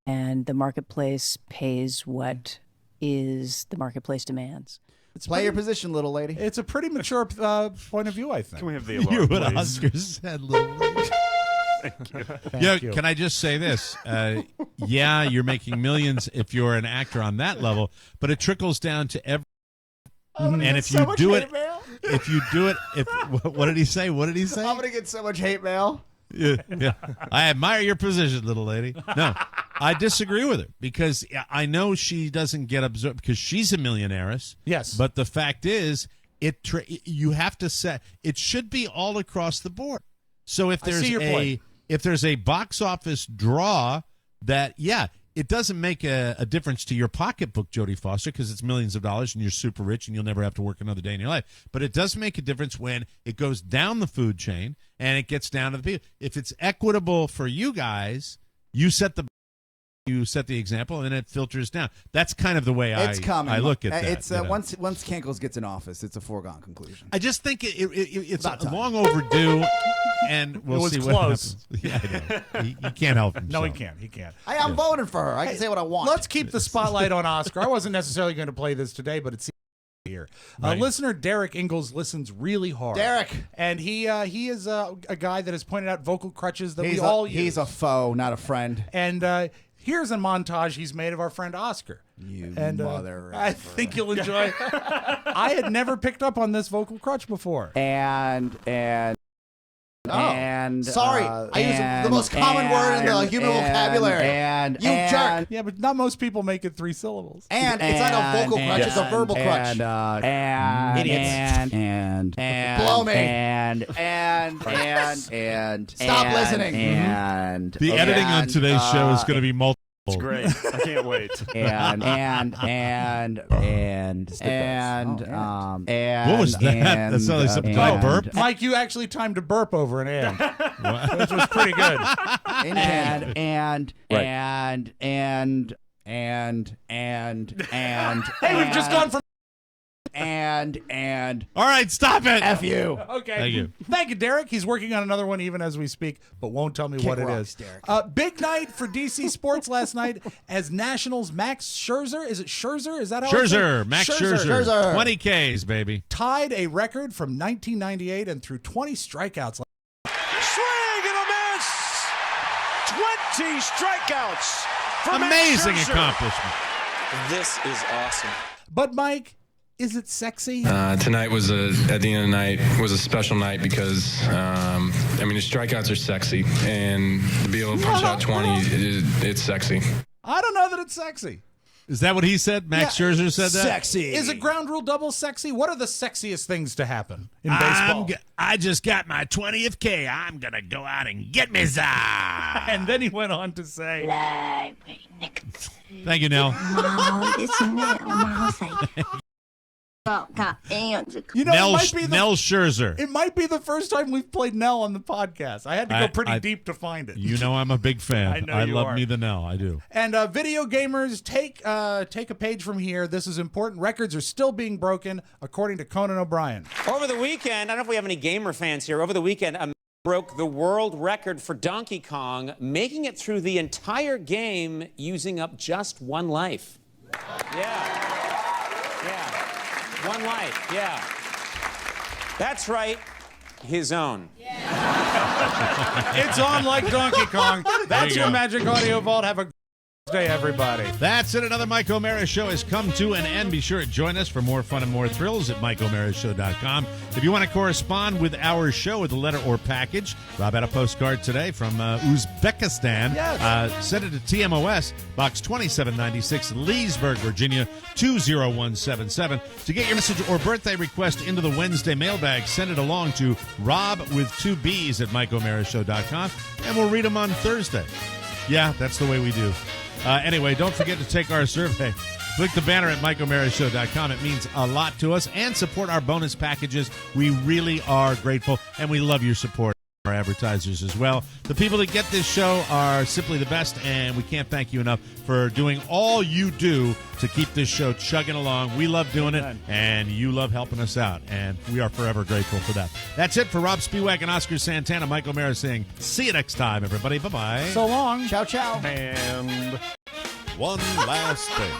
And the marketplace pays what is the marketplace demands. Play your position, little lady. It's a pretty mature point of view, I think. Can we have the alarm, You're what please? Oscar said, little lady. Thank you. Can I just say this? Yeah, you're making millions if you're an actor on that level, but it trickles down to every. And if you do it, what did he say? What did he say? I'm gonna get so much hate mail. Yeah. I admire your position, little lady. No, I disagree with her because I know she doesn't get absorbed because she's a millionairess. Yes. But the fact is, you have to set. It should be all across the board. So if there's a box office draw that, it doesn't make a difference to your pocketbook, Jodie Foster, because it's millions of dollars and you're super rich and you'll never have to work another day in your life. But it does make a difference when it goes down the food chain and it gets down to the people. If it's equitable for you guys, you set the example and it filters down. That's kind of the way I look at that. It's once Cankles gets in office, it's a foregone conclusion. I just think it's long overdue, and we'll see what happens. Yeah, I know. He can't help himself. No, he can't. He can't. I'm voting for her. I can say what I want. Let's keep the spotlight on Oscar. I wasn't necessarily going to play this today, but it's here. Right. Listener Derek Ingalls listens really hard. Derek, and he is a guy that has pointed out vocal crutches that we all use. He's a foe, not a friend. And here's a montage he's made of our friend Oscar. You mother. I think you'll enjoy. I had never picked up on this vocal crutch before. Sorry, I use the most common word in the human vocabulary. You jerk. Yeah, but not most people make it 3 syllables. And it's not a vocal crutch; it's a verbal crutch. Idiots. Blow me. And stop listening. The editing on today's show is going to be multiple. It's great. I can't wait. And what was that? That sounded like something like burp. Mike, you actually timed a burp over an and, which was pretty good. Hey, we've just gone from. All right, stop it. F you. Okay. Thank you, Derek. He's working on another one even as we speak, but won't tell me what it is. Big night for DC sports last night as Nationals Max Scherzer. Is it Scherzer? Is that how Scherzer? Max Scherzer. 20 Ks, baby. Tied a record from 1998 and threw 20 strikeouts. Swing and a miss. 20 strikeouts. Amazing accomplishment. This is awesome. But Mike, is it sexy? Tonight was at the end of the night was a special night because the strikeouts are sexy, and to be able to punch out 20, it's sexy. I don't know that it's sexy. Is that what he said? Max Scherzer said that? Sexy. Is a ground rule double sexy? What are the sexiest things to happen in baseball? I just got my 20th K. I'm going to go out and get me some. And then he went on to say... Thank you, Nell. Nell Scherzer. It might be the first time we've played Nell on the podcast. I had to go pretty deep to find it. You know I'm a big fan. I know I you love are. me the Nell. I do. And video gamers, take a page from here. This is important. Records are still being broken, according to Conan O'Brien. Over the weekend, I don't know if we have any gamer fans here. Over the weekend, a man broke the world record for Donkey Kong, making it through the entire game using up just 1 life. Yeah. One life, yeah. That's right, his own. It's on like Donkey Kong. That's your Magic Audio Vault. Have a Day, everybody. That's it. Another Mike O'Mara show has come to an end. Be sure to join us for more fun and more thrills at MikeO'MaraShow.com. If you want to correspond with our show with a letter or package, Rob had a postcard today from Uzbekistan. Yes. Send it to TMOS, Box 2796, Leesburg, Virginia, 20177. To get your message or birthday request into the Wednesday mailbag, send it along to Rob with 2 B's at MikeO'MaraShow.com, and we'll read them on Thursday. Yeah, that's the way we do. Anyway, don't forget to take our survey. Click the banner at MikeO'MaraShow.com. It means a lot to us, and support our bonus packages. We really are grateful, and we love your support. Our advertisers as well. The people that get this show are simply the best, and we can't thank you enough for doing all you do to keep this show chugging along. We love doing it, and you love helping us out, and we are forever grateful for that. That's it for Rob Spiewak and Oscar Santana. Mike O'Mara saying, see you next time, everybody. Bye-bye. So long. Ciao, ciao. And one last thing.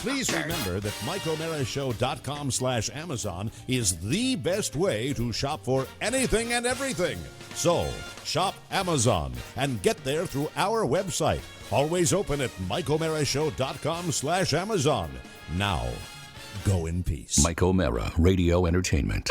Please remember that MikeO'MaraShow.com/Amazon is the best way to shop for anything and everything. So, shop Amazon and get there through our website. Always open at MikeO'MaraShow.com/Amazon. Now, go in peace. Mike O'Mara, Radio Entertainment.